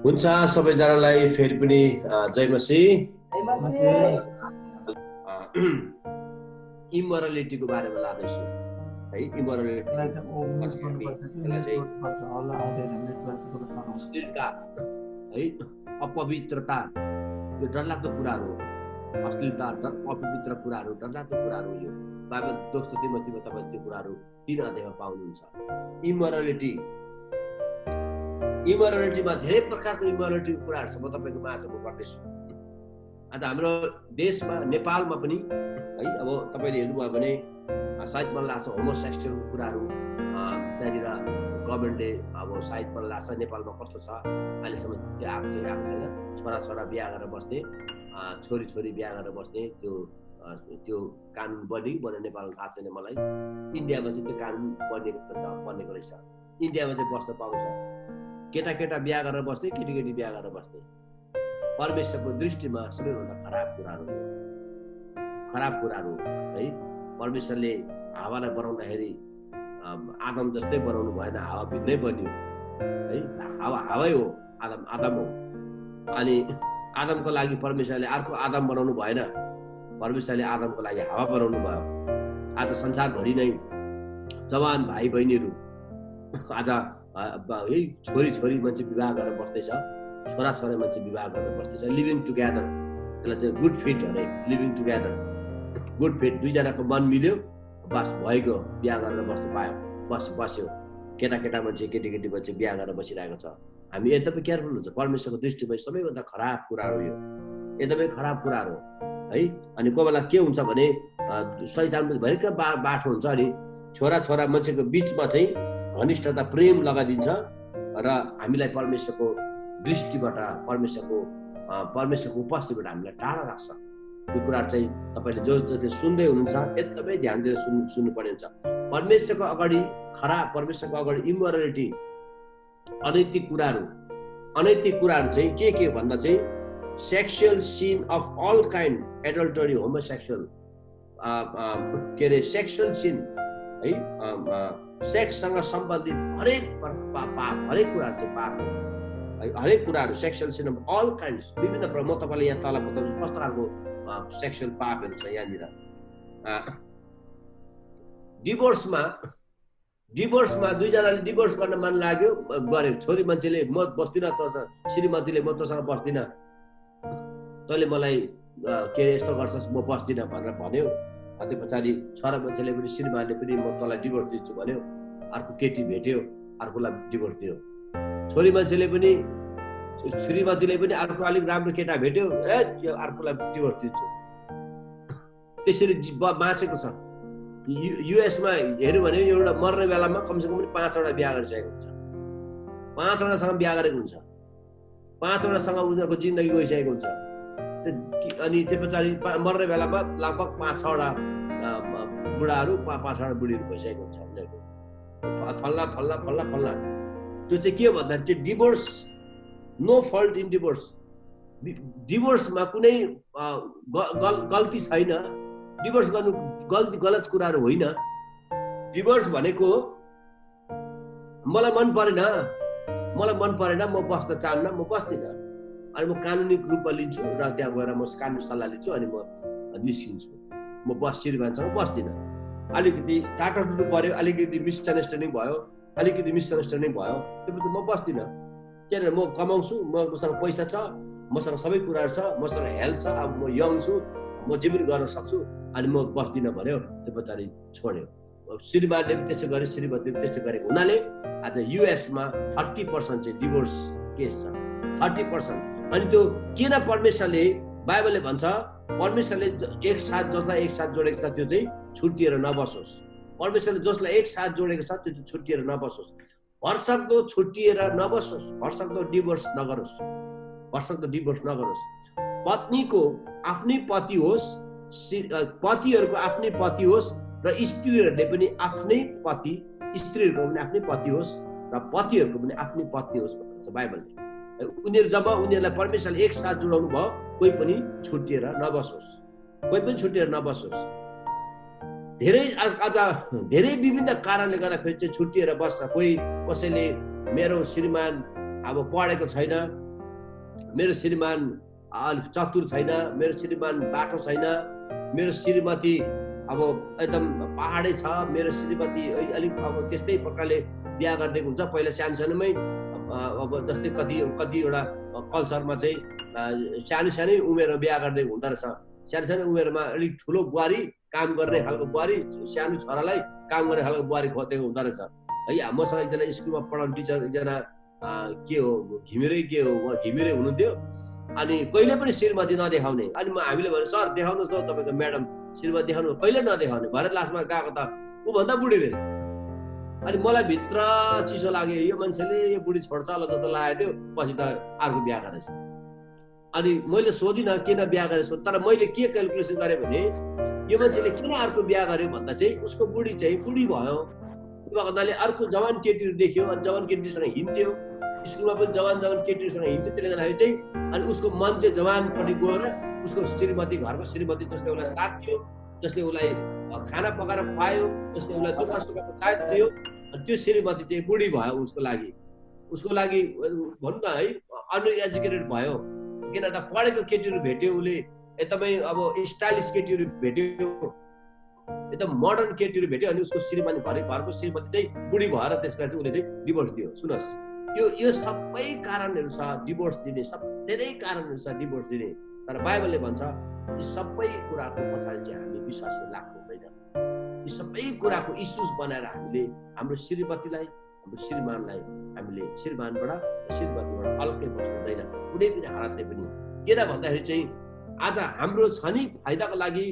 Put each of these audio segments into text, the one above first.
हुन्छ सबैजनालाई फेरि पनि जय मसीह। इमोरालिटीको बारेमा लादैछु है। इमोरालिटी अश्लीलता है, अपवित्रता, यो डरलाग्दो कुराहरू हो। अश्लीलता, अपवित्र कुराहरू, डरलाग्दो कुराहरू हो। यो बाइबल दोस्रो तिमोथीमा तपाईले त्यो कुराहरू 3 अध्यायमा पाउनुहुन्छ। इमोरालिटीमा धेरै प्रकारको इमोरालिटीको कुराहरू छ। म तपाईको माझ गर्दैछु। आज हाम्रो देशमा नेपालमा पनि है, अब तपाईले हेर्नुभयो भने सायद मलाई लाग्छ होमोसेक्सुअलको कुराहरू त्यहाँनिर गभर्मेन्टले अब सायद मलाई लाग्छ नेपालमा कस्तो छ अहिलेसम्म त्यो आएको छैन। छोरा बिहा गरेर बस्ने, छोरी बिहा गरेर बस्ने त्यो कानुन बनेको नेपालमा थाहा छैन मलाई। इन्डियामा चाहिँ त्यो कानुन बनेको रहेछ। इन्डियामा चाहिँ बस्न पाउँछ। केटा बिहा गरेर बस्ने, केटी बिहा गरेर बस्ने परमेश्वरको दृष्टिमा सबैभन्दा खराब कुराहरू है। परमेश्वरले हावालाई बनाउँदाखेरि आदम जस्तै बनाउनु भएन, हावा भिन्दै बन्यो है। हावै हो, आदम हो। अनि आदमको लागि परमेश्वरले अर्को आदम बनाउनु भएन, परमेश्वरले आदमको लागि हावा बनाउनु भयो। आज संसारभरि नै जवान भाइ बहिनीहरू आज है छोरी मान्छे विवाह गरेर बस्दैछ, छोरा मान्छे विवाह गरेर बस्दैछ। लिभिङ टुगेदर, त्यसलाई चाहिँ गुड फिट अरे। लिभिङ टुगेदर गुड फिट, दुईजनाको मन मिल्यो, बस भइगयो, बिहा गरेर बस्नु पायो, बस्यो। केटा मान्छे केटी मान्छे बिहा गरेर बसिरहेको छ। हामी एकदमै केयरफुल हुन्छ। परमेश्वरको दृष्टिमा सबैभन्दा खराब कुराहरू यो, एकदमै खराब कुराहरू है। अनि कोही बेला के हुन्छ भने शैतान भरिका बाटो हुन्छ। अनि छोरा मान्छेको बिचमा चाहिँ घनिष्ठता, प्रेम लगाइदिन्छ र हामीलाई परमेश्वरको दृष्टिबाट, परमेश्वरको उपस्थितिबाट हामीलाई टाढा राख्छ। यो कुरा चाहिँ तपाईले जसले सुन्दै हुनुहुन्छ एकदमै ध्यान दिएर सुन्नुपर्ने हुन्छ। परमेश्वरको अगाडि इमोरालिटी, अनैतिक कुराहरू चाहिँ के भन्दा चाहिँ sexual sin of all kind, adultery, homosexual, के अरे सेक्सुअल सिन है, सेक्ससँग सम्बन्धित हरेक कुराहरू चाहिँ पाप हो। हरेक कुराहरू sexual sin of all kinds, विभिन्न प्रकार। म तपाईँलाई यहाँ तल बताउँछु कस्तो खालको सेक्सुअल पापहरू छ यहाँनिर। डिभोर्समा दुईजनाले डिभोर्स गर्न मन लाग्यो, गरे। छोरी मान्छेले म बस्दिनँ, श्रीमतीले म तँसँग बस्दिनँ, तैँले मलाई के अरे यस्तो गर्छस्, म बस्दिनँ भनेर भन्यो। त्यो पछाडि छोरा मान्छेले पनि, श्रीमानले पनि म तँलाई डिभोर्स दिन्छु भन्यो। अर्को केटी भेट्यो, अर्कोलाई डिभोर्स दियो। छोरी मान्छेले पनि, श्रीमतीले पनि अर्को अलिक राम्रो केटा भेट्यो, अर्कोलाई डिभोर्स दिन्छु। त्यसरी बाँचेको छ। युएसमा हेऱ्यो भने एउटा मर्ने बेलामा कमसेकम पनि 5वटा बिहा गरिसकेको हुन्छ, 5वटासँग बिहा गरेको हुन्छ, 5वटासँग उनीहरूको जिन्दगी गइसकेको हुन्छ। अनि त्यो पछाडि मर्ने बेलामा लगभग 5-6वटा बुढाहरू, 5-6वटा बुढीहरू भइसकेको हुन्छ उनीहरूको। फल्ला त्यो चाहिँ के भन्दा चाहिँ डिभोर्स, नो फल्ट इन डिभोर्समा कुनै गल्ती छैन। डिभोर्स गर्नु गलत कुराहरू होइन। डिभोर्स भनेको मलाई मन परेन, म बस्न चाहन्न, म बस्दिनँ, अनि म कानुनी रूपमा लिन्छु र त्यहाँ गएर म कानुनी सल्लाह लिन्छु, अनि म निस्किन्छु, म श्रीमानसँग बस्दिनँ। अलिकति टाटाटुटु पर्यो, अलिकति मिसअन्डरस्ट्यान्डिङ भयो, त्यसपछि म बस्दिनँ। किनभने म कमाउँछु, मसँग पैसा छ, मसँग सबै कुराहरू छ, मसँग हेल्थ छ, अब म यङ छु, म जे पनि गर्न सक्छु, अनि म बस्दिनँ भन्यो। त्यो पछाडि छोड्यो। श्रीमानले पनि त्यस्तो गरे, श्रीमतीले पनि त्यस्तो गरेको हुनाले आज युएसमा 30% चाहिँ डिभोर्स केस छ, 30%। अनि त्यो किन परमेश्वरले, बाइबलले भन्छ परमेश्वरले जसलाई एकसाथ जोडेको छ त्यो चाहिँ छुट्टिएर नबसोस्। परमेश्वरले जसलाई एकसाथ जोडेको छ त्यो चाहिँ छुट्टिएर नबसोस्, भरसक्दो छुट्टिएर नबसोस्, भरसक्दो डिभोर्स नगरोस्। पत्नीको आफ्नै पति होस्, पतिहरूको आफ्नै पति होस्, र स्त्रीहरूले पनि आफ्नै पति, स्त्रीहरूको पनि आफ्नै पति होस्, र पतिहरूको पनि आफ्नै पत्नी होस् भन्छ बाइबलले। जब उनीहरूलाई परमेश्वरले एकसाथ जोडाउनु भयो, कोही पनि छुट्टिएर नबसोस्। धेरै विभिन्न कारणले गर्दाखेरि चाहिँ छुट्टिएर बस्छ। कसैले मेरो श्रीमान अब पढेको छैन, मेरो श्रीमान अलिक चतुर छैन, मेरो श्रीमान बाटो छैन, मेरो श्रीमती अब एकदम पहाडै छ, मेरो श्रीमती अलिक अब त्यस्तै प्रकारले बिहा गरिदिएको हुन्छ। पहिला सानोमै अब जस्तै कतिवटा कल्चरमा चाहिँ सानै उमेरमा बिहा गरिदिएको हुँदो रहेछ। सानो उमेरमा अलिक ठुलो बुहारी, काम गर्ने खालको बुहारी, सानो छोरालाई काम गर्ने खालको बुहारी खोजेको हुँदो रहेछ है। मसँग एकजना स्कुलमा पढाउने टिचर एकजना के हो घिमिरे हुनुहुन्थ्यो। अनि कहिले पनि श्रीमती नदेखाउने। अनि हामीले भने सर देखाउनुहोस् न तपाईँको म्याडम श्रीमती देखाउनु, कहिले नदेखाउने। भरे लास्टमा गएको त ऊभन्दा बुढी रहेछ। अनि मलाई भित्र चिसो लाग्यो, यो मान्छेले यो बुढी छोड्छ होला जस्तो लागेको थियो। पछि त अर्को बिहा गरेछ। अनि मैले सोधिनँ किन बिहा गरेछ, तर मैले के क्यालकुलेसन गरेँ भने यो मान्छेले किन अर्को बिहा गर्यो भन्दा चाहिँ उसको बुढी चाहिँ बुढी भयो। हुनाले अर्को जवान केटीहरू देख्यो अनि जवान केटीसँग हिँड्थ्यो, स्कुलमा पनि जवान केटीहरूसँग हिँड्थ्यो। त्यसले गर्दाखेरि चाहिँ अनि उसको मन चाहिँ जवानपट्टि गएर उसको श्रीमती, घरको श्रीमती जसले उसलाई साथ दियो, जसले उसलाई खाना पकाएर खुवायो, जसले उसलाई दुःख सुखको साथ दियो, अनि त्यो श्रीमती चाहिँ बुढी भयो उसको लागि भनौँ न है, अनएजुकेटेड भयो। किन त पढेको केटीहरू भेट्यो उसले, एकदमै अब स्टाइलिस केटीहरू भेट्यो, एकदम मोडर्न केटीहरू भेट्यो। अनि उसको श्रीमती घरको श्रीमती चाहिँ बुढी भएर त्यसलाई चाहिँ उसले चाहिँ डिभोर्स दियो। सुन्नुहोस्, यो सबै कारणहरू छ डिभोर्स दिने, धेरै कारणहरू छ डिभोर्स दिने। तर बाइबलले भन्छ यी सबै कुराको पछाडि चाहिँ हामी विश्वासी लाग्नु हुँदैन। यी सबै कुराको इस्युज बनाएर हामीले हाम्रो श्रीमतीलाई, हाम्रो श्रीमानलाई हामीले श्रीमानबाट श्रीमतीबाट अलग्गै बस्नु हुँदैन कुनै पनि हालतले पनि। किन भन्दाखेरि चाहिँ आज हाम्रो क्षणिक फाइदाको लागि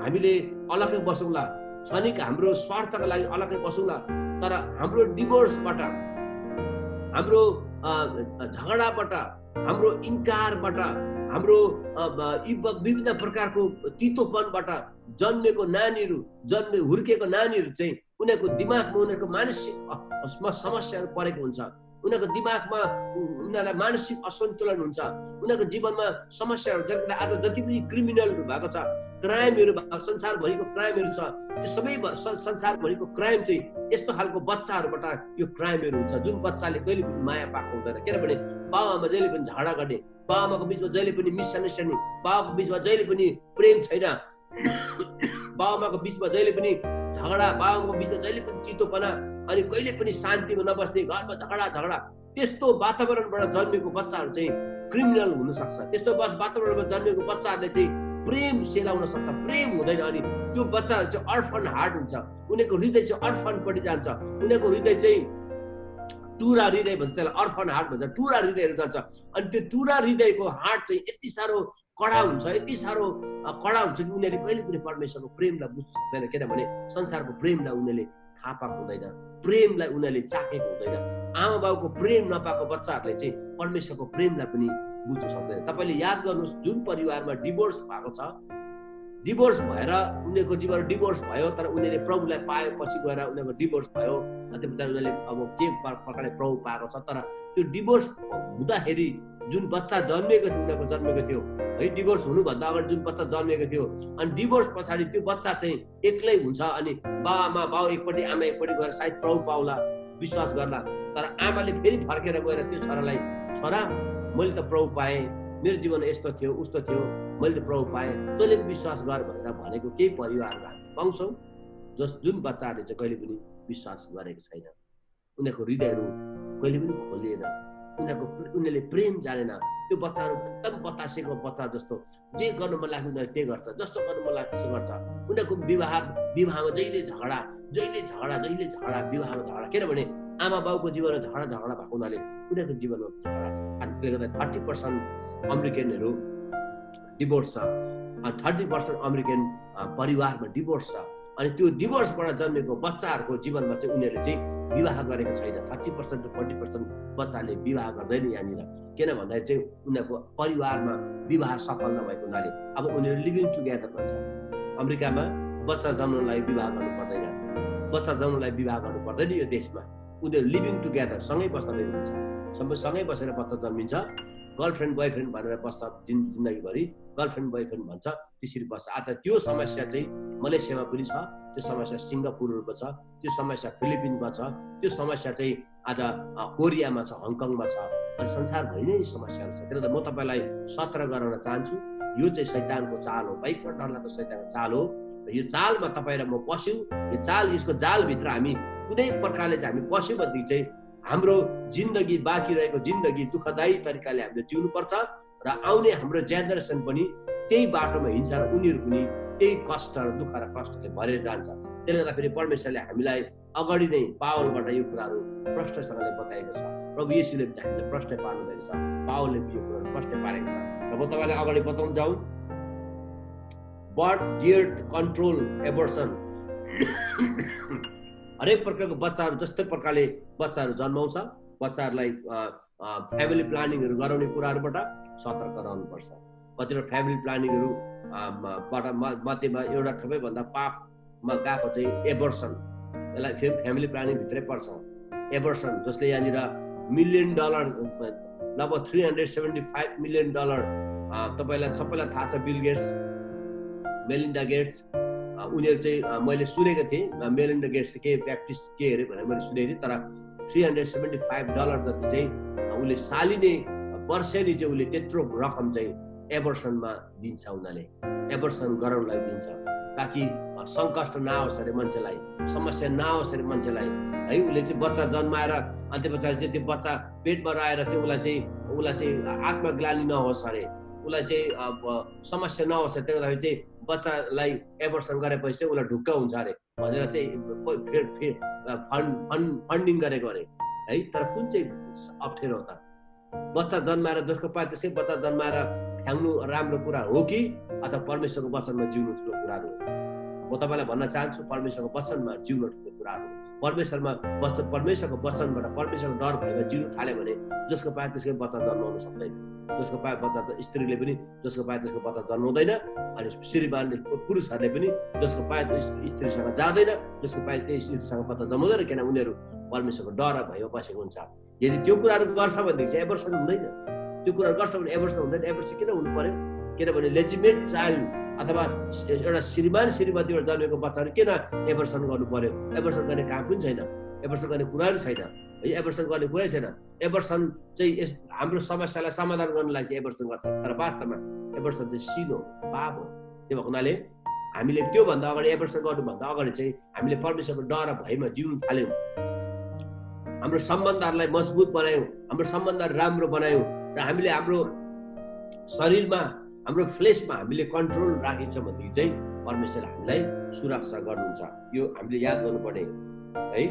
हामीले अलग्गै बसौँला, क्षणिक हाम्रो स्वार्थको लागि अलग्गै बसौँला, तर हाम्रो डिभोर्सबाट, हाम्रो झगडाबाट, हाम्रो इन्कारबाट, हाम्रो विभिन्न प्रकारको तितोपनबाट जन्मेको नानीहरू, हुर्केको नानीहरू चाहिँ उनीहरूको दिमागमा उनीहरूको मानसिक समस्याहरू परेको हुन्छ। उनीहरूको दिमागमा उनीहरूलाई मानसिक असन्तुलन हुन्छ, उनीहरूको जीवनमा समस्याहरू। आज जति पनि क्रिमिनलहरू भएको छ, क्राइमहरू भएको, संसारभरिको क्राइमहरू छ, त्यो सबै संसारभरिको क्राइम चाहिँ यस्तो खालको बच्चाहरूबाट यो क्राइमहरू हुन्छ, जुन बच्चाले कहिले पनि माया पाएको हुँदैन। किनभने बाबाआमा जहिले पनि झगडा गर्ने, बाबाआमाको बिचमा जहिले पनि मिसअन्डरस्ट्यान्डिङ, बाबाको बिचमा जहिले पनि प्रेम छैन, बाबाआमाको बिचमा जहिले पनि झगडा, बाबाआमाको बिचमा जहिले पनि चितोपना, अनि कहिले पनि शान्तिमा नबस्ने, घरमा झगडा। त्यस्तो वातावरणबाट जन्मेको बच्चाहरू चाहिँ क्रिमिनल हुन सक्छ। त्यस्तो वातावरणबाट जन्मेको बच्चाहरूले चाहिँ प्रेम सेलाउन सक्छ, प्रेम हुँदैन। अनि त्यो बच्चाहरू चाहिँ अर्फन हार्ट हुन्छ, उनीहरूको हृदय चाहिँ अर्फनपट्टि जान्छ, उनीहरूको हृदय चाहिँ टुरा हृदय भन्छ, त्यसलाई अर्फन हार्ट भन्छ, टुरा हृदयहरू जान्छ। अनि त्यो टुरा हृदयको हार्ट चाहिँ यति साह्रो कडा हुन्छ, यति साह्रो कडा हुन्छ कि उनीहरूले कहिले पनि परमेश्वरको प्रेमलाई बुझ्न सक्दैन। किनभने संसारको प्रेमलाई उनीहरूले थाहा पाएको हुँदैन, प्रेमलाई उनीहरूले चाखेको हुँदैन। आमा बाउको प्रेम नपाएको बच्चाहरूले चाहिँ परमेश्वरको प्रेमलाई पनि बुझ्न सक्दैन। तपाईँले याद गर्नुहोस्, जुन परिवारमा डिभोर्स भएको छ, डिभोर्स भएर उनीहरूको जीवन डिभोर्स भयो, तर उनीहरूले प्रभुलाई पाएपछि गएर उनीहरूको डिभोर्स भयो। उनीहरूले अब के प्रकारले प्रभु पाएको छ, तर त्यो डिभोर्स हुँदाखेरि जुन बच्चा जन्मेको थियो, उनीहरूको जन्मेको थियो है, डिभोर्स हुनुभन्दा अगाडि जुन बच्चा जन्मेको थियो, अनि डिभोर्स पछाडि त्यो बच्चा चाहिँ एक्लै हुन्छ। अनि बाउ एकपट्टि, आमा एकपट्टि गएर सायद प्रभु पाउला, विश्वास गर्ला। तर आमाले फेरि फर्केर गएर त्यो छोरालाई, छोरा मैले त प्रभु पाएँ, मेरो जीवन यस्तो थियो उस्तो थियो, मैले त प्रभु पाएँ, तैँले विश्वास गर भनेर भनेको केही परिवारहरू हामी पाउँछौँ जुन बच्चाहरूले चाहिँ कहिले पनि विश्वास गरेको छैन। उनीहरूको हृदयहरू कहिले पनि खोलिएन, उनीहरूले प्रेम जानेन। त्यो बच्चाहरू एकदम बतासेको बच्चा जस्तो, जे गर्नु मन लाग्छ उनीहरूले त्यही गर्छ, जस्तो गर्नु मन लाग्छ त्यसो गर्छ। उनीहरूको विवाहमा जहिले झगडा विवाहमा झगडा। किनभने आमा बाउको जीवनमा झगडा भएको हुनाले उनीहरूको जीवनमा झगडा छ। आज त्यसले गर्दा 30% अमेरिकनहरू डिभोर्स छ, 30% अमेरिकन परिवारमा डिभोर्स छ। अनि त्यो डिभोर्सबाट जन्मेको बच्चाहरूको जीवनमा चाहिँ उनीहरूले चाहिँ विवाह गरेको छैन। 30% to 40% बच्चाले विवाह गर्दैन यहाँनिर। किन भन्दाखेरि चाहिँ उनीहरूको परिवारमा विवाह सफल नभएको हुनाले अब उनीहरू लिभिङ टुगेदर भन्छ। अमेरिकामा बच्चा जन्मनलाई विवाह गर्नु पर्दैन, बच्चा जन्मनलाई विवाह गर्नु पर्दैन। यो देशमा उनीहरू लिभिङ टुगेदर सँगै बस्न दिनुहुन्छ, सँगै बसेर बच्चा जन्मिन्छ। गर्लफ्रेन्ड बोयफ्रेन्ड भनेर बस्छ जिन्दगीभरि, गर्लफ्रेन्ड बोयफ्रेन्ड भन्छ, त्यसरी बस्छ। आज त्यो समस्या चाहिँ मलेसियामा पनि छ, त्यो समस्या सिङ्गापुरमा छ, त्यो समस्या फिलिपिन्समा छ, त्यो समस्या चाहिँ आज कोरियामा छ, हङकङमा छ। अनि संसारभरि नै समस्याहरू छ। त्यसले म तपाईँलाई सतर्क गराउन चाहन्छु, यो चाहिँ शैतानको चाल हो, भयङ्कर डरलाग्दो शैतानको चाल हो। यो चालमा तपाईँ र म पस्यौँ, यो चाल, यसको जालभित्र हामी कुनै प्रकारले चाहिँ हामी पस्यौँ भनेदेखि चाहिँ हाम्रो जिन्दगी, बाँकी रहेको जिन्दगी दुःखदायी तरिकाले हामीले जिउनुपर्छ र आउने हाम्रो जेनेरेसन पनि त्यही बाटोमा हिँड्छ र उनीहरू पनि त्यही कष्ट र दुःख र कष्टले भरेर जान्छ। त्यसले गर्दाखेरि परमेश्वरले हामीलाई अगाडि नै पावलबाट यो कुराहरू प्रष्टसँगले बताएको छ। प्रभु येशूले हामीलाई प्रष्ट पार्नु भएको छ, पावलले यो कुराहरू प्रष्ट पारेको छ। र म तपाईँलाई अगाडि बताउन जाउँ, बट डियर कन्ट्रोल एबर्सन। हरेक प्रकारको बच्चाहरू जस्तै प्रकारले बच्चाहरू जन्माउँछ, बच्चाहरूलाई फ्यामिली प्लानिङहरू गराउने कुराहरूबाट सतर्क रहनुपर्छ। कतिवटा फ्यामिली प्लानिङहरू बाट मध्येमा एउटा सबैभन्दा पापमा गएको चाहिँ एबर्सन, यसलाई फेरि फ्यामिली प्लानिङभित्रै पर्छ। एबर्सन जसले यहाँनिर $1 मिलियन, लगभग $375 मिलियन, तपाईँलाई सबैलाई थाहा छ, बिल गेट्स, मेलिन्डा गेट्स, उनीहरू चाहिँ मैले सुनेको थिएँ, मेलिन्डा गेट्स के ब्याप्टिस्ट के अरे भनेर मैले सुनेको थिएँ, तर $375 जति चाहिँ उसले सालिने वर्षेनी चाहिँ उसले त्यत्रो रकम चाहिँ एबर्सनमा दिन्छ, उनीहरूले एबर्सन गराउनलाई दिन्छ, ताकि सङ्कष्ट नआओस् अरे मान्छेलाई, समस्या नआओस् अरे मान्छेलाई है। उसले चाहिँ बच्चा जन्माएर अनि त्यो बच्चाले चाहिँ त्यो बच्चा पेटमा रहेर चाहिँ उसलाई चाहिँ आत्मग्लानी नहोस् अरे, उसलाई चाहिँ समस्या नहोस् अरे, त्यही चाहिँ बच्चालाई एबर्सन गरेपछि चाहिँ उसलाई ढुक्क हुन्छ अरे भनेर चाहिँ फन्डिङ गरेको अरे है। तर कुन चाहिँ अप्ठ्यारो हो त? बच्चा जन्माएर जसको पाए त्यसै बच्चा जन्माएर फ्याङ्नु राम्रो कुरा हो कि अथवा परमेश्वरको वचनमा जिउनु ठुलो कुराहरू हो? म तपाईँलाई भन्न चाहन्छु, परमेश्वरको वचनमा जिउनु ठुलो कुराहरू हो। परमेश्वरको वचनबाट परमेश्वरको डर भएर जिउनु थाल्यो भने जसको पाए त्यसकै बच्चा जन्माउन सक्दैन, जसको पाए बच्चा स्त्रीले पनि जसको पाए त्यसको बच्चा जन्माउँदैन, अनि श्रीमानले पुरुषहरूले पनि जसको पाए स्त्रीसँग जाँदैन, जसको पाए त्यही स्त्रीसँग बच्चा जन्माउँदैन, किन उनीहरू परमेश्वरको डर भएर बसेको हुन्छ। यदि त्यो कुराहरू गर्छ भनेदेखि चाहिँ एबर्सन हुँदैन। त्यो कुराहरू गर्छ भने एबर्सन हुँदैन। एबर्सन किन हुनु पर्यो? किनभने लेजिमेट चाइल्ड अथवा एउटा श्रीमान श्रीमतीबाट जन्मेको बच्चाहरू किन एबर्सन गर्नु पर्यो? एबर्सन गर्ने काम पनि छैन, एबर्सन गर्ने कुराहरू छैन है, एबर्सन गर्ने कुरै छैन। एबर्सन चाहिँ हाम्रो समस्यालाई समाधान गर्नलाई चाहिँ एबर्सन गर्छ, तर वास्तवमा एबर्सन चाहिँ सिन हो, पाप हो। त्यो भएको हुनाले हामीले त्योभन्दा अगाडि, एबर्सन गर्नुभन्दा अगाडि चाहिँ हामीले परमेश्वरको डर भएमा जिउनु थाल्यौँ, हाम्रो सम्बन्धहरूलाई मजबुत बनायौँ, हाम्रो सम्बन्धहरू राम्रो बनायौँ र हामीले हाम्रो शरीरमा, हाम्रो फ्लेसमा हामीले कन्ट्रोल राखिन्छौँ भनेदेखि चाहिँ परमेश्वरले हामीलाई सुरक्षा गर्नुहुन्छ। यो हामीले याद गर्नुपर्ने है।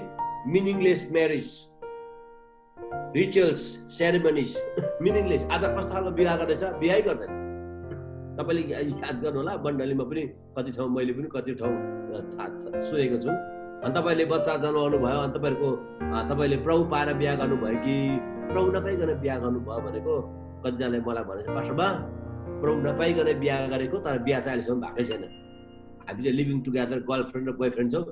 Meaningless marriage, rituals, ceremonies, meaningless. आज कस्तो खालको बिहा गर्दैछ? बिहाै गर्दैन। तपाईँले याद गर्नु होला, मण्डलीमा पनि कति ठाउँ, मैले पनि कति ठाउँ सुनेको छु। अनि तपाईँले बच्चा जन्माउनु भयो, अनि तपाईँले प्रभु पाएर बिहा गर्नुभयो कि प्रभु नपाइकन बिहा गर्नुभयो भनेको कतिजनाले मलाई भनेछ, पास्टर बा प्रभु नपाइकन बिहा गरेको, तर बिहा चाहिँ अहिलेसम्म भएकै छैन। हामी चाहिँ लिभिङ टुगेदर, गर्लफ्रेन्ड र बोयफ्रेन्ड छौँ,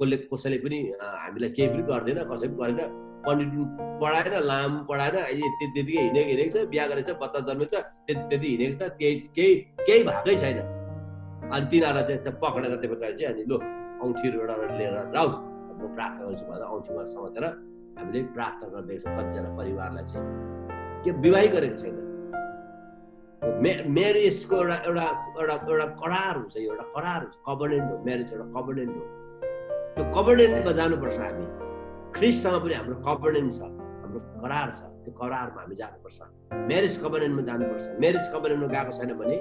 कसैले पनि हामीलाई केही पनि गर्दैन, कसै पनि गरेन, पण्डित पढाएन, लाम पढाएन, त्यतिकै हिँडेको छ, बिहा गरेको छ, बच्चा जन्मेको छ, त्यति हिँडेको छ, केही भएकै छैन। अनि तिनीहरूलाई चाहिँ पक्रेर त्यो बच्चाले चाहिँ अनि लो औँठीहरू एउटा लिएर राउ म प्रार्थना गर्छु भनेर औँठीमा समातेर हामीले प्रार्थना गर्दैछौँ। कतिजना परिवारलाई चाहिँ के विवाह गरेको छैन। म्यारेजको एउटा करार हुन्छ, एउटा करार हुन्छ, कभर्नेन्ट हो। म्यारेज एउटा कभर्नेन्ट हो। त्यो कभर्नेन्टमा जानुपर्छ हामी। ख्रिस्टसँग पनि हाम्रो कभर्नेन्ट छ, हाम्रो करार छ, त्यो करारमा हामी जानुपर्छ। म्यारेज कभर्नेन्टमा जानुपर्छ। म्यारेज कभर्नेन्टमा गएको छैन भने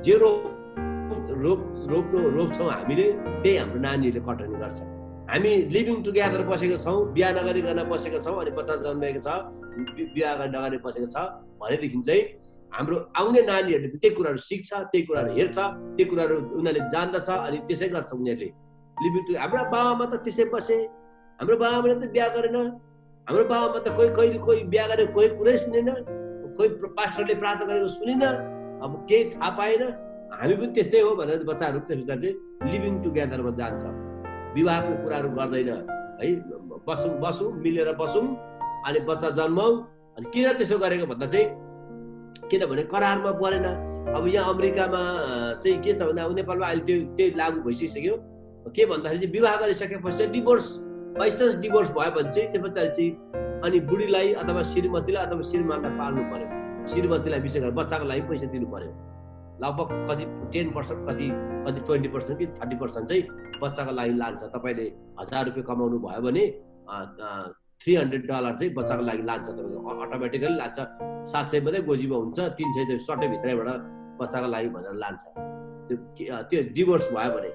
जे रोप्छौँ हामीले, त्यही हाम्रो नानीहरूले कटनी गर्छ। हामी लिभिङ टुगेदर बसेको छौँ, बिहा नगरिकन बसेको छौँ, अनि बच्चा जन्मेको छ, बिहा नगरी बसेको छ भनेदेखि चाहिँ हाम्रो आउने नानीहरूले त्यही कुराहरू सिक्छ, त्यही कुराहरू हेर्छ, त्यही कुराहरू उनीहरूले जान्दछ, अनि त्यसै गर्छ उनीहरूले। लिभिङ टुगेदर हाम्रो बाबामा त त्यसै बसे, हाम्रो बाबाले त बिहा गरेन, हाम्रो बाबामा त कोही बिहा गरेको कोही कुरै सुनेन, कोही पास्टरले प्रार्थना गरेको सुनेन, अब केही थाहा पाएन। हामी पनि त्यस्तै हो भनेर बच्चाहरू त्यसमा चाहिँ लिभिङ टुगेदरमा जान्छ, विवाहको कुराहरू गर्दैन है। बसौँ मिलेर बसौँ, अनि बच्चा जन्माउँ। अनि किन त्यसो गरेको भन्दा चाहिँ किनभने करारमा परेन। अब यहाँ अमेरिकामा चाहिँ के छ भन्दा नेपालमा अहिले त्यही लागू भइसक्यो। के भन्दाखेरि चाहिँ विवाह गरिसकेपछि डिभोर्स बाइचान्स डिभोर्स भयो भने चाहिँ त्यो पछाडि चाहिँ अनि बुढीलाई अथवा श्रीमतीलाई अथवा श्रीमानलाई पाल्नु पर्यो, श्रीमतीलाई विशेष गरेर बच्चाको लागि पैसा दिनु पर्यो। लगभग कति 10%, कति 20% कि 30% चाहिँ बच्चाको लागि लान्छ। तपाईँले 1000 रुपियाँ कमाउनु भयो भने $300 चाहिँ बच्चाको लागि लान्छ, तपाईँको अटोमेटिकली लान्छ। 700 मात्रै गोजीमा हुन्छ, 300 चाहिँ सट्टै भित्रैबाट बच्चाको लागि भनेर लान्छ त्यो डिभोर्स भयो भने।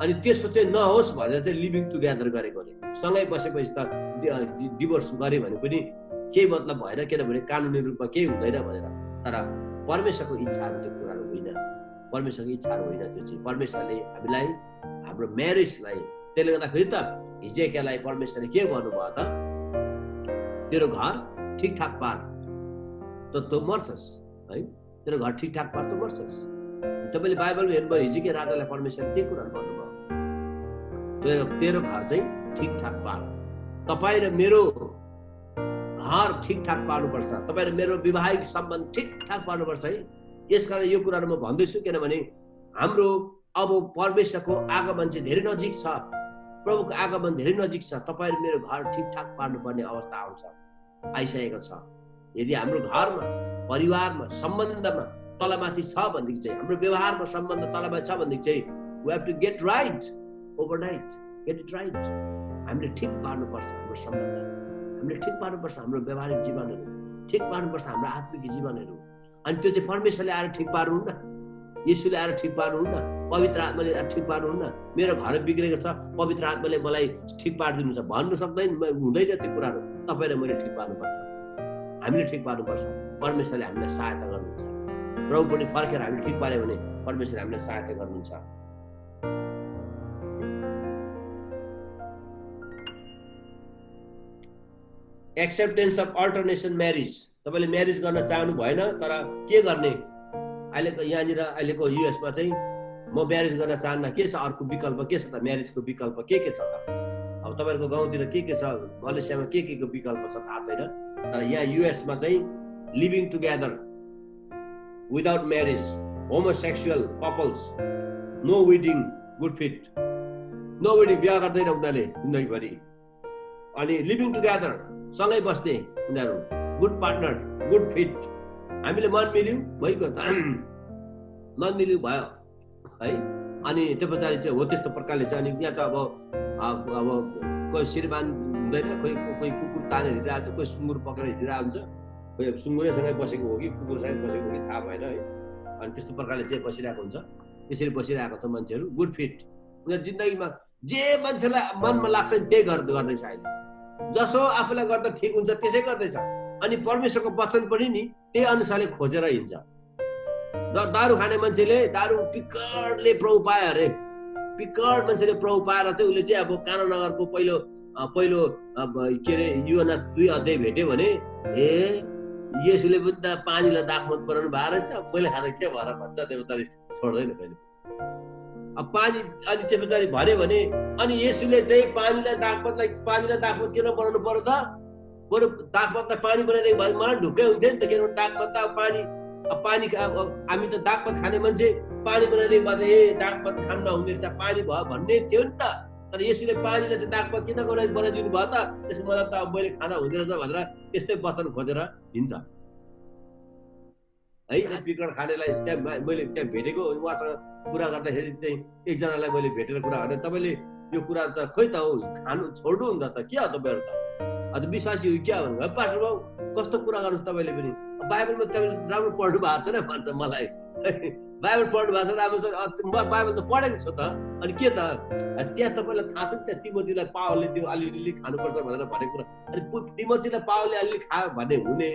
अनि त्यसो चाहिँ नहोस् भनेर चाहिँ लिभिङ टुगेदर गरेको अरे, सँगै बसेपछि त डिभोर्स गरे भने पनि केही मतलब भएन, किनभने कानुनी रूपमा केही हुँदैन भनेर। तर परमेश्वरको इच्छाहरू त्यो कुराहरू होइन, परमेश्वरको इच्छाहरू होइन त्यो चाहिँ। परमेश्वरले हामीलाई हाम्रो म्यारेजलाई, त्यसले गर्दाखेरि त हिजकियालाई परमेश्वरले के गर्नुभयो त, तेरो घर ठिकठाक पार त मर्छस् है, तेरो घर ठिकठाक पार त मर्छस्। तपाईँले बाइबलमा हेर्नुभयो हिजकिया राजालाई परमेश्वरले त्यही कुराहरू भन्नुभयो, तेरो घर चाहिँ ठिकठाक पार, तपाईँ र मेरो घर ठिकठाक पार्नुपर्छ, तपाईँ र मेरो वैवाहिक सम्बन्ध ठिकठाक पार्नुपर्छ है। यसकारण यो कुराहरू म भन्दैछु, किनभने हाम्रो अब परमेश्वरको आगमन चाहिँ धेरै नजिक छ, प्रभुको आगमन धेरै नजिक छ। तपाईँ र मेरो घर ठिकठाक पार्नुपर्ने अवस्था आउँछ, आइसकेको छ। यदि हाम्रो घरमा, परिवारमा, सम्बन्धमा तलमाथि छ भनेदेखि चाहिँ, हाम्रो व्यवहारमा सम्बन्ध तलमाथि छ भनेदेखि चाहिँ we have to get right overnight, get it right। हामीले ठिक पार्नुपर्छ हाम्रो सम्बन्ध, हामीले ठिक पार्नुपर्छ हाम्रो व्यवहारिक जीवनहरू, ठिक पार्नुपर्छ हाम्रो आत्मिक जीवनहरू। अनि त्यो चाहिँ परमेश्वरले आएर ठिक पार्नुहुन्न, येशूले आएर ठिक पार्नुहुन्न, पवित्र आत्माले आएर ठिक पार्नुहुन्न। मेरो घर बिग्रेको छ, पवित्र आत्माले मलाई ठिक पारिदिनु छ भन्नु सक्दैन, हुँदैन त्यो कुराहरू। तपाईँ र मैले ठिक पार्नुपर्छ, हामीले ठिक पार्नुपर्छ। परमेश्वरले हामीलाई सहायता गर्नुहुन्छ। प्रभु पनि फर्केर हामीले ठिक पार्यो भने परमेश्वरले हामीलाई सहायता गर्नुहुन्छ। एक्सेप्टेन्स अफ अल्टरनेसन म्यारिज, तपाईँले म्यारिज गर्न चाहनु भएन, तर के गर्ने? अहिलेको यहाँनिर अहिलेको युएसमा चाहिँ म म्यारिज गर्न चाहन्न, के छ अर्को विकल्प, के छ त म्यारिजको विकल्प के छ त? अब तपाईँहरूको गाउँतिर के छ, मलेसियामा के को विकल्प छ थाहा छैन, तर यहाँ युएसमा चाहिँ living together without marriage, homosexual couples, no wedding, good fit, no wedding, बिहा गर्दैन उनीहरूले जिन्दगीभरि। अनि लिभिङ टुगेदर, सँगै बस्ने उनीहरू, गुड पार्टनर, गुड फिट। हामीले मन मिल्यौँ भइगयो त, मन मिल्यौँ भयो है। अनि त्यो पछाडि चाहिँ हो त्यस्तो प्रकारले चाहिँ। अनि यहाँ त अब कोही श्रीमान हुँदैन, कोही कुकुर तानेर हिँडिरहेको छ, कोही सुँगुर पक्रेर हिँडिरहेको हुन्छ, कोही सुँगुरैसँगै बसेको हो कि कुकुरसँगै बसेको हो कि थाहा भएन है। अनि त्यस्तो प्रकारले चाहिँ बसिरहेको हुन्छ, त्यसरी बसिरहेको छ मान्छेहरू गुड फिट। उनीहरू जिन्दगीमा जे मान्छेलाई मनमा लाग्छ त्यही गर्दैछ अहिले, जसो आफूलाई गर्दा ठिक हुन्छ त्यसै गर्दैछ। अनि परमेश्वरको वचन पनि नि त्यही अनुसारले खोजेर हिँड्छ। दारू खाने मान्छेले दारू पिकरले प्रभु पायो अरे, पिकर मान्छेले प्रभु पाएर चाहिँ उसले चाहिँ अब कानानगरको पहिलो के अरे यूहन्ना 2 अध्याय भेट्यो भने येशूले पनि त पानीलाई दागमत बनाउनु भएको रहेछ, मैले खाँदा के भएर भन्छ, त्यो पछाडि छोड्दैन कहिले। अब पानी अनि त्यो पछाडि भन्यो भने अनि येशूले चाहिँ पानीलाई दागमत किन बनाउनु पर्यो त? बरु दागमतलाई पानी बनाइदिएको भए मलाई ढुक्कै हुन्थ्यो नि त, किनभने दागमत पानी हामी त दागमत खाने मान्छे, पानी बनाइदिएको भए त दागमत खानु नहुने रहेछ, पानी भयो भन्ने थियो नि त। तर येशूले पानीलाई चाहिँ दागमत किन बनाइदिनु भयो त? त्यसको मतलब त अब मैले खाना हुँदो रहेछ भनेर त्यस्तै वचन खोजेर हिँड्छ है। पिकड खानेलाई त्यहाँ मैले त्यहाँ भेटेको, उहाँसँग कुरा गर्दाखेरि चाहिँ एकजनालाई मैले भेटेर कुरा गर्ने, तपाईँले यो कुरा त खोइ त हो खानु छोड्नु हुन्छ त, के हो तपाईँहरू त? अन्त विश्वासी हो क्या भन्नु, पास्टर बाबु कस्तो कुरा गर्नुहोस्, तपाईँले पनि बाइबलमा तपाईँले राम्रो पढ्नु भएको छैन भन्छ मलाई। बाइबल पढ्नु भएको छ राम्रोसँग, बाइबल त पढेको छु त, अनि के त त्यहाँ तपाईँलाई थाहा छ नि त्यहाँ तिमोथीलाई पावलले त्यो अलिअलि खानुपर्छ भनेर भनेको कुरा, अनि तिमोथीलाई पावलले अलिअलि खायो भने हुने,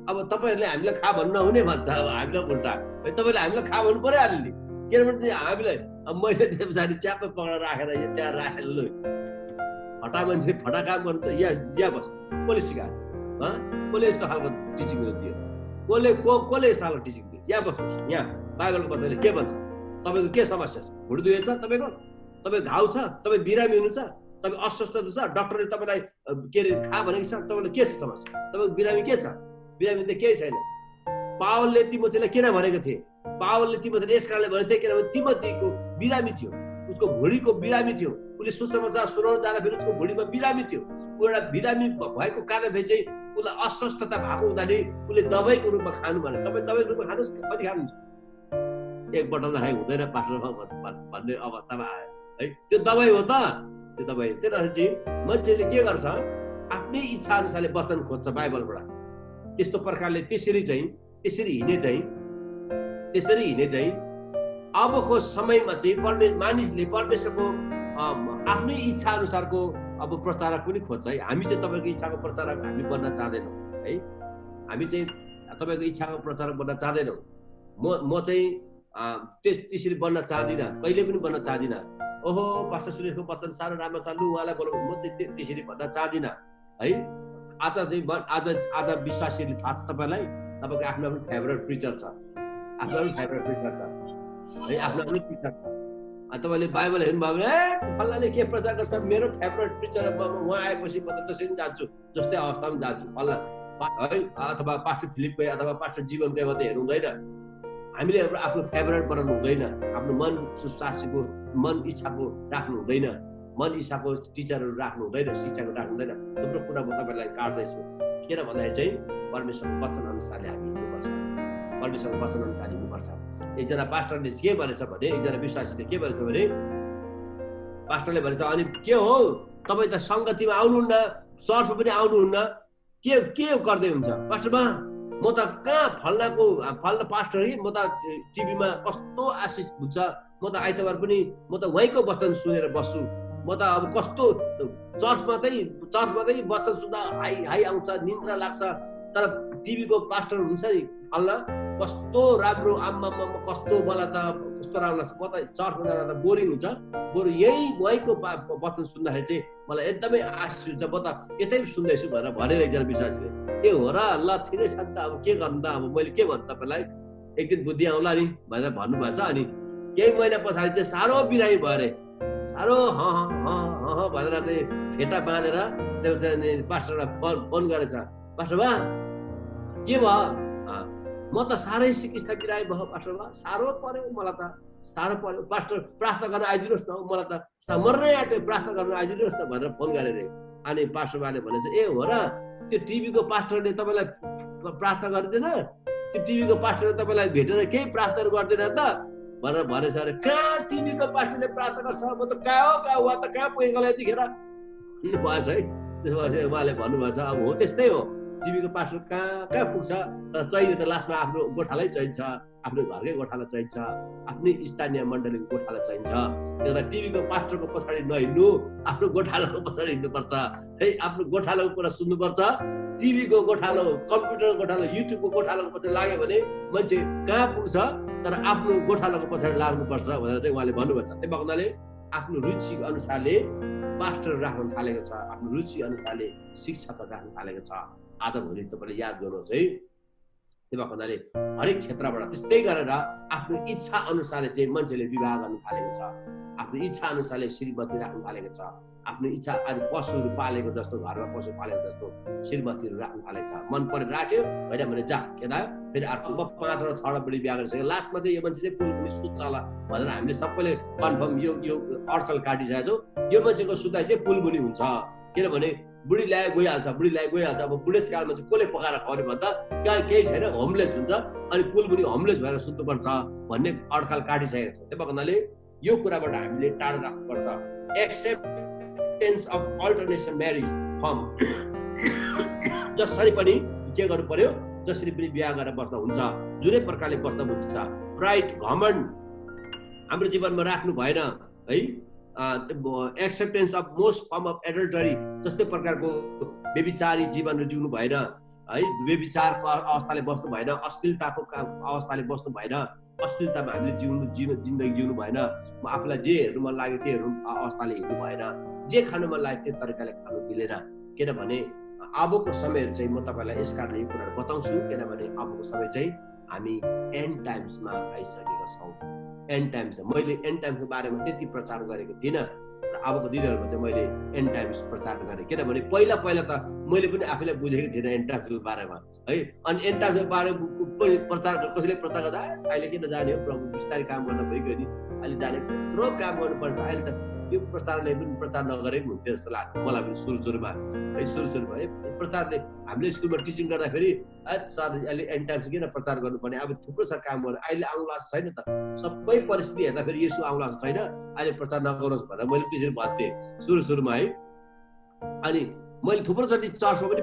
अब तपाईँहरूले हामीलाई खा भन्नु नहुने भन्छ। अब हामीलाई उल्टा तपाईँले हामीलाई खा भन्नु पर्यो अलिअलि, किनभने हामीलाई अब मैले त्यो पछाडि च्याप्पै पक्रेर राखेर त्यहाँ राखेर लु फटा मान्छे फटा काम गर्नु छ, या बस कसले सिकायो? कसले यस्तो खालको टिचिङ दियो? कसले यस्तो खालको टिचिङ दियो? यहाँ बस्नुहोस्, यहाँ बाइबलको वचनले के भन्छ? तपाईँको के समस्या छ? भुँडी दुखेको छ तपाईँको घाउ छ, तपाईँ बिरामी हुनु छ, तपाईँ अस्वस्थ छ, डक्टरले तपाईँलाई के अरे खा भनेको छ, तपाईँलाई के छ समस्या? तपाईँको बिरामी के छ? बिरामी त केही छैन। पावलले तिमोथीलाई किन भनेको थिए? पावलले तिमोथीलाई यस कारणले भनेको थिए किनभने तिमोथीको बिरामी थियो, उसको भुँडीको बिरामी थियो, उसले सुसमाचार सुनाउन जाँदाखेरि उसको भुँडीमा बिरामी थियो। ऊ एउटा बिरामी भएको कारणले चाहिँ उसलाई अस्वस्थता भएको हुँदाखेरि उसले दबाईको रूपमा खानु भने तपाईँ दबाईको रूपमा खानुहोस्, कति खानुहुन्छ? एकपल्ट नखाइ हुँदैन पास्टर भन्ने अवस्थामा आयो है। त्यो दबाई हो त, त्यो दबाई। त्यसले चाहिँ मान्छेले के गर्छ, आफ्नै इच्छा अनुसारले वचन खोज्छ बाइबलबाट। त्यस्तो प्रकारले त्यसरी हिँडे चाहिँ अबको समयमा चाहिँ मानिसले परमेश्वरको आफ्नै इच्छा अनुसारको अब प्रचारक पनि खोज्छ है। हामी चाहिँ तपाईँको इच्छाको प्रचारक हामी बन्न चाहँदैनौँ है। हामी चाहिँ तपाईँको इच्छाको प्रचारक बन्न चाहँदैनौँ। म चाहिँ त्यसरी बन्न चाहदिनँ, कहिले पनि बन्न चाहदिनँ। ओहो पास्टर सुरेशको वचन साह्रो राम्रो छ, लु उहाँलाई बोलाउनु, म चाहिँ त्यसरी भन्न चाहदिनँ है। आज विश्वासीले थाहा छ तपाईँलाई, तपाईँको आफ्नो आफ्नो फेभरेट प्रिचर छ, आफ्नो आफ्नो फेभरेट प्रिचर छ है, आफ्नो आफ्नो प्रिचर छ। तपाईँले बाइबल हेर्नुभयो भने फल्लाले के प्रचार गर्छ, मेरो फेभरेट प्रिचर उहाँ आएपछि म त जसरी जान्छु, जस्तै अवस्थामा जान्छु फल्ला है, अथवा पास्टर फिलिपकै अथवा पास्टर जीवनकै मात्रै हेर्नु हुँदैन। हामीले आफ्नो फेभरेट बनाउनु हुँदैन, आफ्नो मन सुशासीको मन इच्छाको राख्नु हुँदैन, मन इच्छाको टिचरहरू राख्नु हुँदैन, शिक्षाको राख्नु हुँदैन। थुप्रो कुरा म तपाईँलाई काट्दैछु। किन भन्दाखेरि चाहिँ परमेश्वरको वचन अनुसारले हामी हिँड्नुपर्छ, परमेश्वरको वचन अनुसार हिँड्नुपर्छ। एकजना पास्टरले के भनेछ भने, एकजना विश्वासीले के भनेछ भने, पास्टरले भनेछ अनि के हो तपाईँ त सङ्गतिमा आउनुहुन्न, चर्चमा पनि आउनुहुन्न, के गर्दै हुन्छ पास्टरमा? म त कहाँ फल्ना पास्टर है, म त टिभीमा कस्तो आशिष हुन्छ, म त आइतबार पनि म त उहाँको वचन सुनेर बस्छु, म त अब कस्तो चर्चमा वचन सुन्दा हाई आउँछ, निन्द्रा लाग्छ, तर टिभीको पास्टर हुन्छ नि फल्ना कस्तो राम्रो, आम्मा कस्तो मलाई त कस्तो राम्रो लाग्छ, म त चर्चमा जाँदा त बोरिङ हुन्छ, बरु यही उहाँको वचन सुन्दाखेरि चाहिँ मलाई एकदमै आशिष हुन्छ, म त यतै सुन्दैछु भनेर एकजना विश्वासीले ए हो र, ल ठिकै छ नि त, अब के गर्नु त, अब मैले के भन्नु तपाईँलाई, एक दिन बुद्धि आउला नि भनेर भन्नुभएको छ। अनि केही महिना पछाडि चाहिँ साह्रो बिरामी भयो अरे, साह्रो भनेर चाहिँ फेटा बाँधेर त्यो चाहिँ पास्टरलाई फोन गरेछ, पास्टर बा के भयो, म त साह्रै सिकिस्ता बिरामी भयो पास्टर बा, साह्रो पर्यो मलाई त, साह्रो पर्यो, पास्टर प्रार्थना गर्न आइदिनुहोस् न, मलाई त मर्नै आँट्यो, प्रार्थना गर्न आइदिनुहोस् न भनेर फोन गरेर। अनि पास्टर बाले भनेछ ए हो र, त्यो टिभीको पास्टरले तपाईँलाई प्रार्थना गर्दैन, त्यो टिभीको पास्टरले तपाईँलाई भेटेर केही प्रार्थना गर्दैन त भनेर भनेछ अरे। कहाँ टिभीको पास्टरले प्रार्थना गर्छ, म त कहाँ उहाँ त कहाँ पुगेको यतिखेर भएछ है। त्यसपछि उहाँले भन्नुभएछ अब हो त्यस्तै हो, टिभीको पास्टर कहाँ पुग्छ, तर चाहिने त लास्टमा आफ्नो गोठालै चाहिन्छ, आफ्नो घरकै गोठाला चाहिन्छ, आफ्नै स्थानीय मण्डलीको गोठाला चाहिन्छ। त्यसलाई टिभीको पास्टरको पछाडि नहिँड्नु, आफ्नो गोठालाको पछाडि हिँड्नुपर्छ है, आफ्नो गोठालाको कुरा सुन्नुपर्छ। टिभीको गोठालो, कम्प्युटरको गोठालो, युट्युबको गोठालाको पछाडि लाग्यो भने मान्छे कहाँ पुग्छ, तर आफ्नो गोठालाको पछाडि लाग्नुपर्छ भनेर चाहिँ उहाँले भन्नुभएको छ। त्यही भएको हुनाले आफ्नो रुचि अनुसारले पास्टर राख्न थालेको छ, आफ्नो रुचि अनुसारले शिक्षकहरू राख्न थालेको छ। आज भोलि तपाईँले याद गर्नुहोस् है। त्यही भएको हुनाले हरेक क्षेत्रबाट त्यस्तै गरेर आफ्नो इच्छा अनुसारले चाहिँ मान्छेले विवाह गर्न थालेको छ, आफ्नो इच्छा अनुसारले श्रीमती राख्न थालेको छ, आफ्नो इच्छा आज पशुहरू पालेको जस्तो, घरमा पशु पालेको जस्तो श्रीमतीहरू राख्न थालेको छ। मन परेर राख्यो होइन भने जा केदा, फेरि अर्को 5 र 6 बढी बिहा गरिसक्यो, लास्टमा चाहिँ यो मान्छे चाहिँ पुल पनि सुत्छ होला भनेर हामीले सबैले कन्फर्म यो अड्कल काटिसकेको छौँ। यो मान्छेको सुताइ चाहिँ पुल पनि हुन्छ, किनभने बुढी ल्याए गइहाल्छ, अब बुढेसकालमा चाहिँ कसले पकाएर खुवाउने भन्दा केही छैन, होमलेस हुन्छ, अनि पुल पनि होमलेस भएर सुत्नुपर्छ भन्ने अड्कल काटिसकेको छ। त्यही भएको हुनाले यो कुराबाट हामीले टाढो राख्नुपर्छ। एक्सेप्टेन्स अफ अल्टरनेसन म्यारिज फर्म, जसरी पनि के गर्नु पर्यो, जसरी पनि बिहा गरेर बस्दा हुन्छ, जुनै प्रकारले बस्दा हुन्छ। प्राइड, घमण्ड हाम्रो जीवनमा राख्नु भएन है। Acceptance of most form of adultery, जस्तै प्रकारको व्यभिचारी जीवन जिउनु भएन है, व्यभिचारको अवस्थाले बस्नु भएन, अश्लीलताको अवस्थाले बस्नु भएन, अश्लीलतामा हामीले जिन्दगी जिउनु भएन, आफूलाई जे हेर्नु मन लाग्यो त्यो हेर्नु अवस्थाले हिँड्नु भएन, जे खानु मन लाग्यो त्यो तरिकाले खानु मिलेन। किनभने अबको समय चाहिँ म तपाईँलाई यस कारण यो कुराहरू बताउँछु, किनभने अबको समय चाहिँ हामी एन्ड टाइम्समा आइसकेका छौँ। एन्ड टाइम्स, मैले एन्ड टाइम्सको बारेमा त्यति प्रचार गरेको थिइनँ, र अबको दिनहरूमा चाहिँ मैले एन्ड टाइम्स प्रचार गरेँ। किनभने पहिला त मैले पनि आफैलाई बुझेको थिइनँ एन्ड टाइम्सको बारेमा है। अनि एन्ड टाइम्सको बारेमा प्रचार कसैले प्रचार गर्दा अहिले किन जाने हो, प्रभु बिस्तारै काम गर्न भइगयो नि, अहिले जाने यत्रो काम गर्नुपर्छ, अहिले त यो प्रचारले पनि प्रचार नगरे पनि हुन्थ्यो जस्तो लाग्थ्यो मलाई पनि सुरुमा है। सुरुमा प्रचारले हामीले स्कुलमा टिचिङ गर्दाखेरि सर अहिले एन्ड टाइम किन प्रचार गर्नुपर्ने, अब थुप्रो छ काम गर्नु, अहिले आउनु लाग्छ छैन त, सबै परिस्थिति हेर्दाखेरि यसो आउनु लाग्छ छैन, अहिले प्रचार नगरोस् भनेर मैले त्यसरी भन्थेँ सुरुमा है। अनि मैले थुप्रोचोटि चर्चमा पनि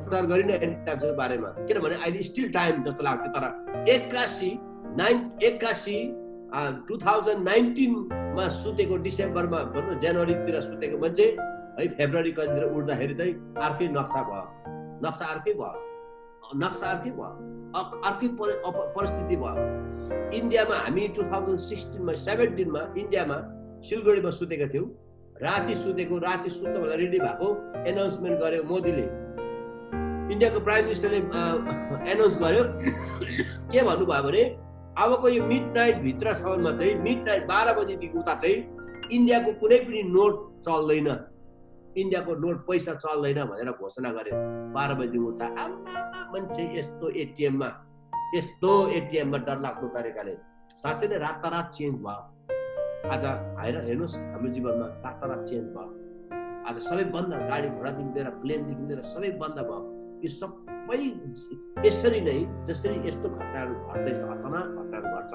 प्रचार गरिनँ एन्ड टाइम्सको बारेमा, किनभने अहिले स्टिल टाइम जस्तो लाग्थ्यो। तर 2019मा सुतेको डिसेम्बरमा भनौँ जनवरीतिर सुतेको मान्छे है फेब्रुअरी कतितिर उठ्दाखेरि चाहिँ अर्कै नक्सा भयो, अर्कै परिस्थिति भयो। इन्डियामा हामी 2017मा इन्डियामा सिलगढीमा सुतेका थियौँ, राति सुत्नुभन्दा रेडी भएको एनाउन्समेन्ट गर्यो मोदीले, इन्डियाको प्राइम मिनिस्टरले एनाउन्स गर्यो। के भन्नुभयो भने अबको यो मिड नाइट भित्रसम्ममा चाहिँ मिड नाइट 12 बजीदेखि उता चाहिँ इन्डियाको कुनै पनि नोट चल्दैन, इन्डियाको नोट पैसा चल्दैन भनेर घोषणा गर्यो 12 बजीदेखि उता। मान्छे यस्तो एटिएममा डरलाग्दो तरिकाले साँच्चै नै रातारात चेन्ज भयो। आज हेर्नुहोस् हाम्रो जीवनमा रातारात चेन्ज भयो। आज सबै बन्द, गाडी घोडादेखि लिएर प्लेनदेखि लिएर सबै बन्द भयो। यो सबै यसरी नै जसरी यस्तो घटनाहरू घट्दैछ, अचानक घटनाहरू घट्छ,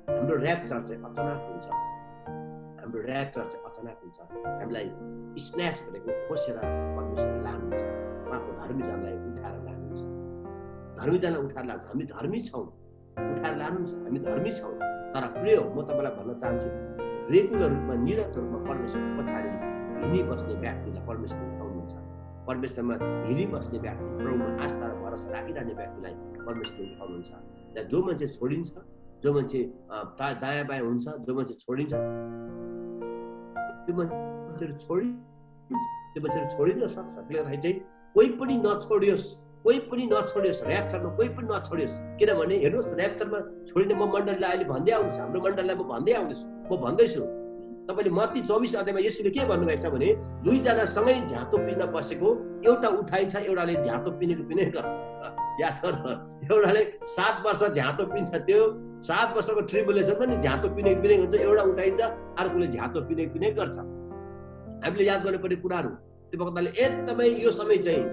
हाम्रो ऱ्याप्चर चाहिँ अचानक हुन्छ। हामीलाई स्न्याच भनेको खोसेर परमेश्वरले लानुहुन्छ, उहाँको धर्मीजनलाई उठाएर लानुहुन्छ। धर्मीजनलाई उठाएर लान्छ, हामी धर्मी छौँ, उठाएर लानुहुन्छ, हामी धर्मी छौँ। तर प्रिय म तपाईँलाई भन्न चाहन्छु, रेगुलर रूपमा निरन्तर रूपमा परमेश्वरको पछाडि हिँडिबस्ने व्यक्तिलाई परमेश्वरले उठाउनुहुन्छ। परमेश्वरमा हिँडिबस्ने व्यक्ति, प्रभुमा आस्था र भरोसा राखिरहने व्यक्तिलाई परमेश्वरले उठाउनुहुन्छ। जो मान्छे छोडिन्छ, जो मान्छे दायाँ बायाँ हुन्छ, जो मान्छे छोडिन्छ, त्यो मान्छेहरू छोडिन सक्छ। त्यसले गर्दाखेरि चाहिँ कोही पनि नछोडियोस्, ऱ्याप्चरमा कोही पनि नछोडियोस्। किनभने हेर्नुहोस्, ऱ्याप्चरमा छोडिने म मण्डलीलाई अहिले भन्दै आउँछु, हाम्रो मण्डलीलाई म भन्दैछु। तपाईँले मत्ती 24 अध्यायमा यसुले के भन्नुभएको छ भने 2 जना सँगै झाँतो पिन्न बसेको, एउटा उठाइन्छ, एउटाले झाँतो पिने गर्छ। याद गर्नु, एउटाले 7 वर्ष झाँतो पिन्छ, त्यो 7 वर्षको ट्रिबुलेसनमा नि झाँतो पिने हुन्छ, एउटा उठाइन्छ, अर्कोले झाँतो पिने गर्छ। हामीले याद गर्नुपर्ने कुराहरू। त्यो वक्तले एकदमै यो समय चाहिँ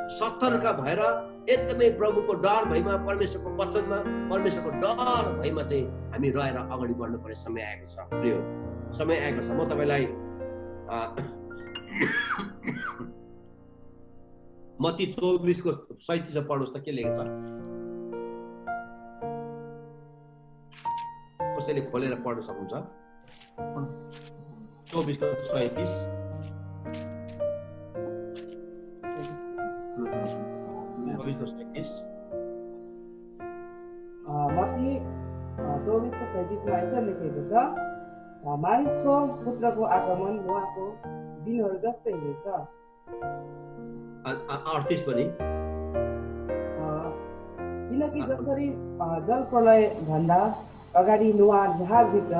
सतर्क भएर एकदमै प्रभुको डर भइमा, परमेश्वरको वचनमा परमेश्वरको डर भइमा चाहिँ हामी रहेर अगाडि बढ्नुपर्ने समय आएको छ। प्रिय समय आएको छ। म तपाईँलाई मत्ती 24:37 पढ्नुहोस् त, के लेखेको छ? कसैले खोलेर पढ्न सक्नुहुन्छ? 24:37। मत्ती 24:37मा यसरी लेखेको छ, मानिसको पुत्रको आगमन उहाँको दिनहरू जस्तै हुनेछ। 38 पनि, किनकि जसरी जल प्रलय भन्दा अगाडि नुहा जहाजभित्र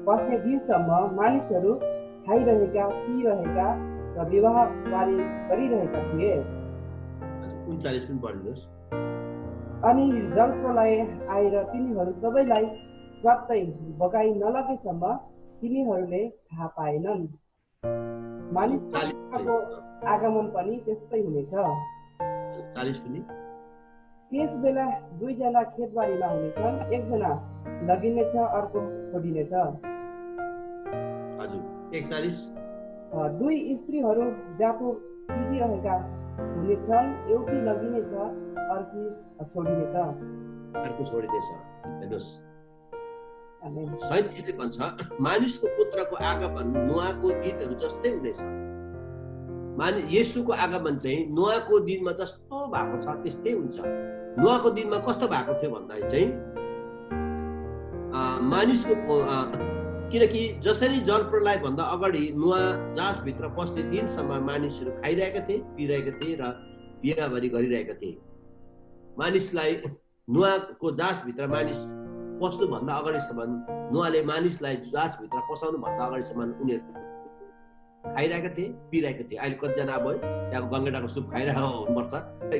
पस्ने दिनसम्म मानिसहरू खाइरहेका, पिइरहेका र विवाह गरिरहेका थिए। 39 पनि पढिदिनुहोस्। अनि जल प्रलय आएर तिनीहरू सबैलाई स्वात्तै बगाई नलगेसम्म तिनीहरूले थाहा पाएनन्। मानिसको आगमन पनि त्यस्तै हुनेछ। 40 पनि, त्यस बेला 2 जना खेतबारीमा हुनेछन्, 1 जना लगिनेछ, अर्को छोडिनेछ। हजुर 41। 2 स्त्रीहरू जाँतो पिदिरहेका हुनेछन्, एउटी लगिनेछ, अर्की छोडिनेछ। हेर्नुहोस् 37 भन्छ, मानिसको पुत्रको आगमन नुहाको दिनहरू जस्तै हुनेछ। येशूको आगमन चाहिँ नुहाको दिनमा जस्तो भएको छ त्यस्तै हुन्छ। नुहाको दिनमा कस्तो भएको थियो भन्दाखेरि चाहिँ मानिसको किनकि जसरी जल प्रलय भन्दा अगाडि नुहा जहाजभित्र पस्ने दिनसम्म मानिसहरू खाइरहेका थिए, पिइरहेका थिए र बिहाबरी गरिरहेका थिए। मानिसलाई नुहाको जहाजभित्र मानिस पस्नुभन्दा अगाडिसम्म, नुहाले मानिसलाई जहाजभित्र पसाउनु भन्दा अगाडिसम्म उनीहरू खाइरहेका थिए, पिइरहेका थिए। अहिले कतिजना अब त्यहाँ गङ्गेटाको सुप खाइरहेको हुनुपर्छ,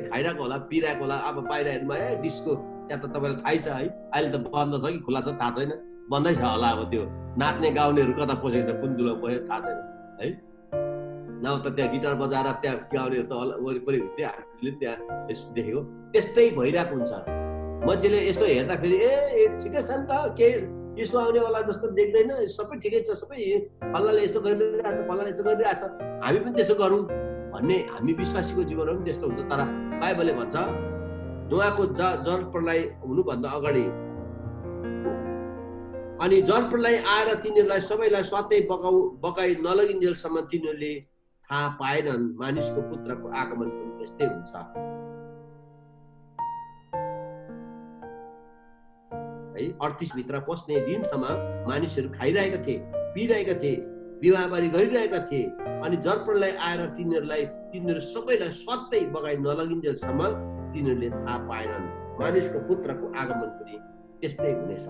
खाइरहेको होला, पिइरहेको होला। अब बाहिर हेर्नुमा डिस्को त्यहाँ त तपाईँलाई थाहै छ है, अहिले त बन्द छ कि खुला छ थाहा छैन। बन्दै छ होला। अब त्यो नाच्ने गाउनेहरू कता पसेको छ, कुन दुलो पस्यो थाहा छैन है। नभए त त्यहाँ गिटार बजाएर त्यहाँ गाउनेहरू त वरिपरि हुन्थ्यो, हामीले त्यहाँ देखेको। त्यस्तै भइरहेको हुन्छ। मान्छेले यसो हेर्दाखेरि ए ठिकै छ नि त, के यसो आउनेवाला जस्तो देख्दैन, सबै ठिकै छ, सबै फल्लाले यस्तो गरिरहेछ, फल्लाले यस्तो गरिरहेछ, हामी पनि त्यसो गरौँ भन्ने हामी विश्वासीको जीवनमा पनि त्यस्तो हुन्छ। तर बाइबलले भन्छ नुहाको जल प्रलय हुनुभन्दा अगाडि अनि जल प्रलय आएर तिनीहरूलाई सबैलाई स्वातै बगाई नलगिन्जेलसम्म तिनीहरूले थाहा पाएनन् मानिसको पुत्रको आगमन पनि त्यस्तै हुन्छ है। 38 भित्र पस्ने दिनसम्म मानिसहरू खाइरहेका थिए, पिइरहेका थिए, विवाहबारी गरिरहेका थिए। अनि जल प्रलय आएर तिनीहरू सबैलाई स्वातै बगाई नलगिन्जेलसम्म तिनीहरूले थाहा पाएनन् मानिसको पुत्रको आगमन पनि त्यस्तै हुनेछ।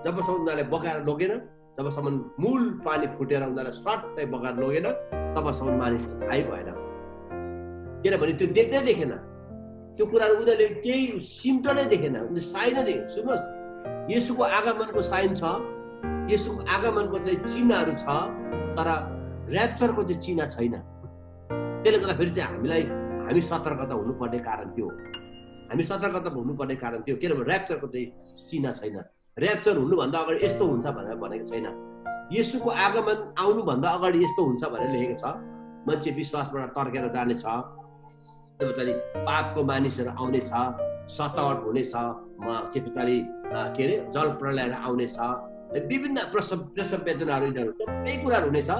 जबसम्म उनीहरूले बगाएर लगेन, जबसम्म मूल पानी फुटेर उनीहरूलाई स्वाटै बगाएर लगेन, तबसम्म मानिसलाई थाहै भएन। किनभने त्यो देख्दै देखेन, त्यो कुराहरू उनीहरूले केही सिम्टमै देखेन, उनीहरूले साइनै देखेन। सुन्नुहोस्, येशूको आगमनको साइन छ, येशूको आगमनको चाहिँ चिन्हहरू छ, तर ऱ्याप्चरको चाहिँ चिन्ह छैन। त्यसले गर्दाखेरि चाहिँ हामी सतर्कता हुनुपर्ने कारण त्यो हो। हामी सतर्कता हुनुपर्ने कारण त्यो, किनभने ऱ्याप्चरको चाहिँ चिन्ह छैन। ऱ्याप्चर हुनुभन्दा अगाडि यस्तो हुन्छ भनेर भनेको छैन। येशूको आगमन आउनुभन्दा अगाडि यस्तो हुन्छ भनेर लेखेको छ। मान्छे विश्वासबाट तर्केर जानेछ, त्यसपछि पापको मानिसहरू आउनेछ, सतावट हुनेछ, के अरे जल प्रलय आउनेछ, विभिन्न प्रसव वेदनाहरू यिनीहरू सबै कुराहरू हुनेछ।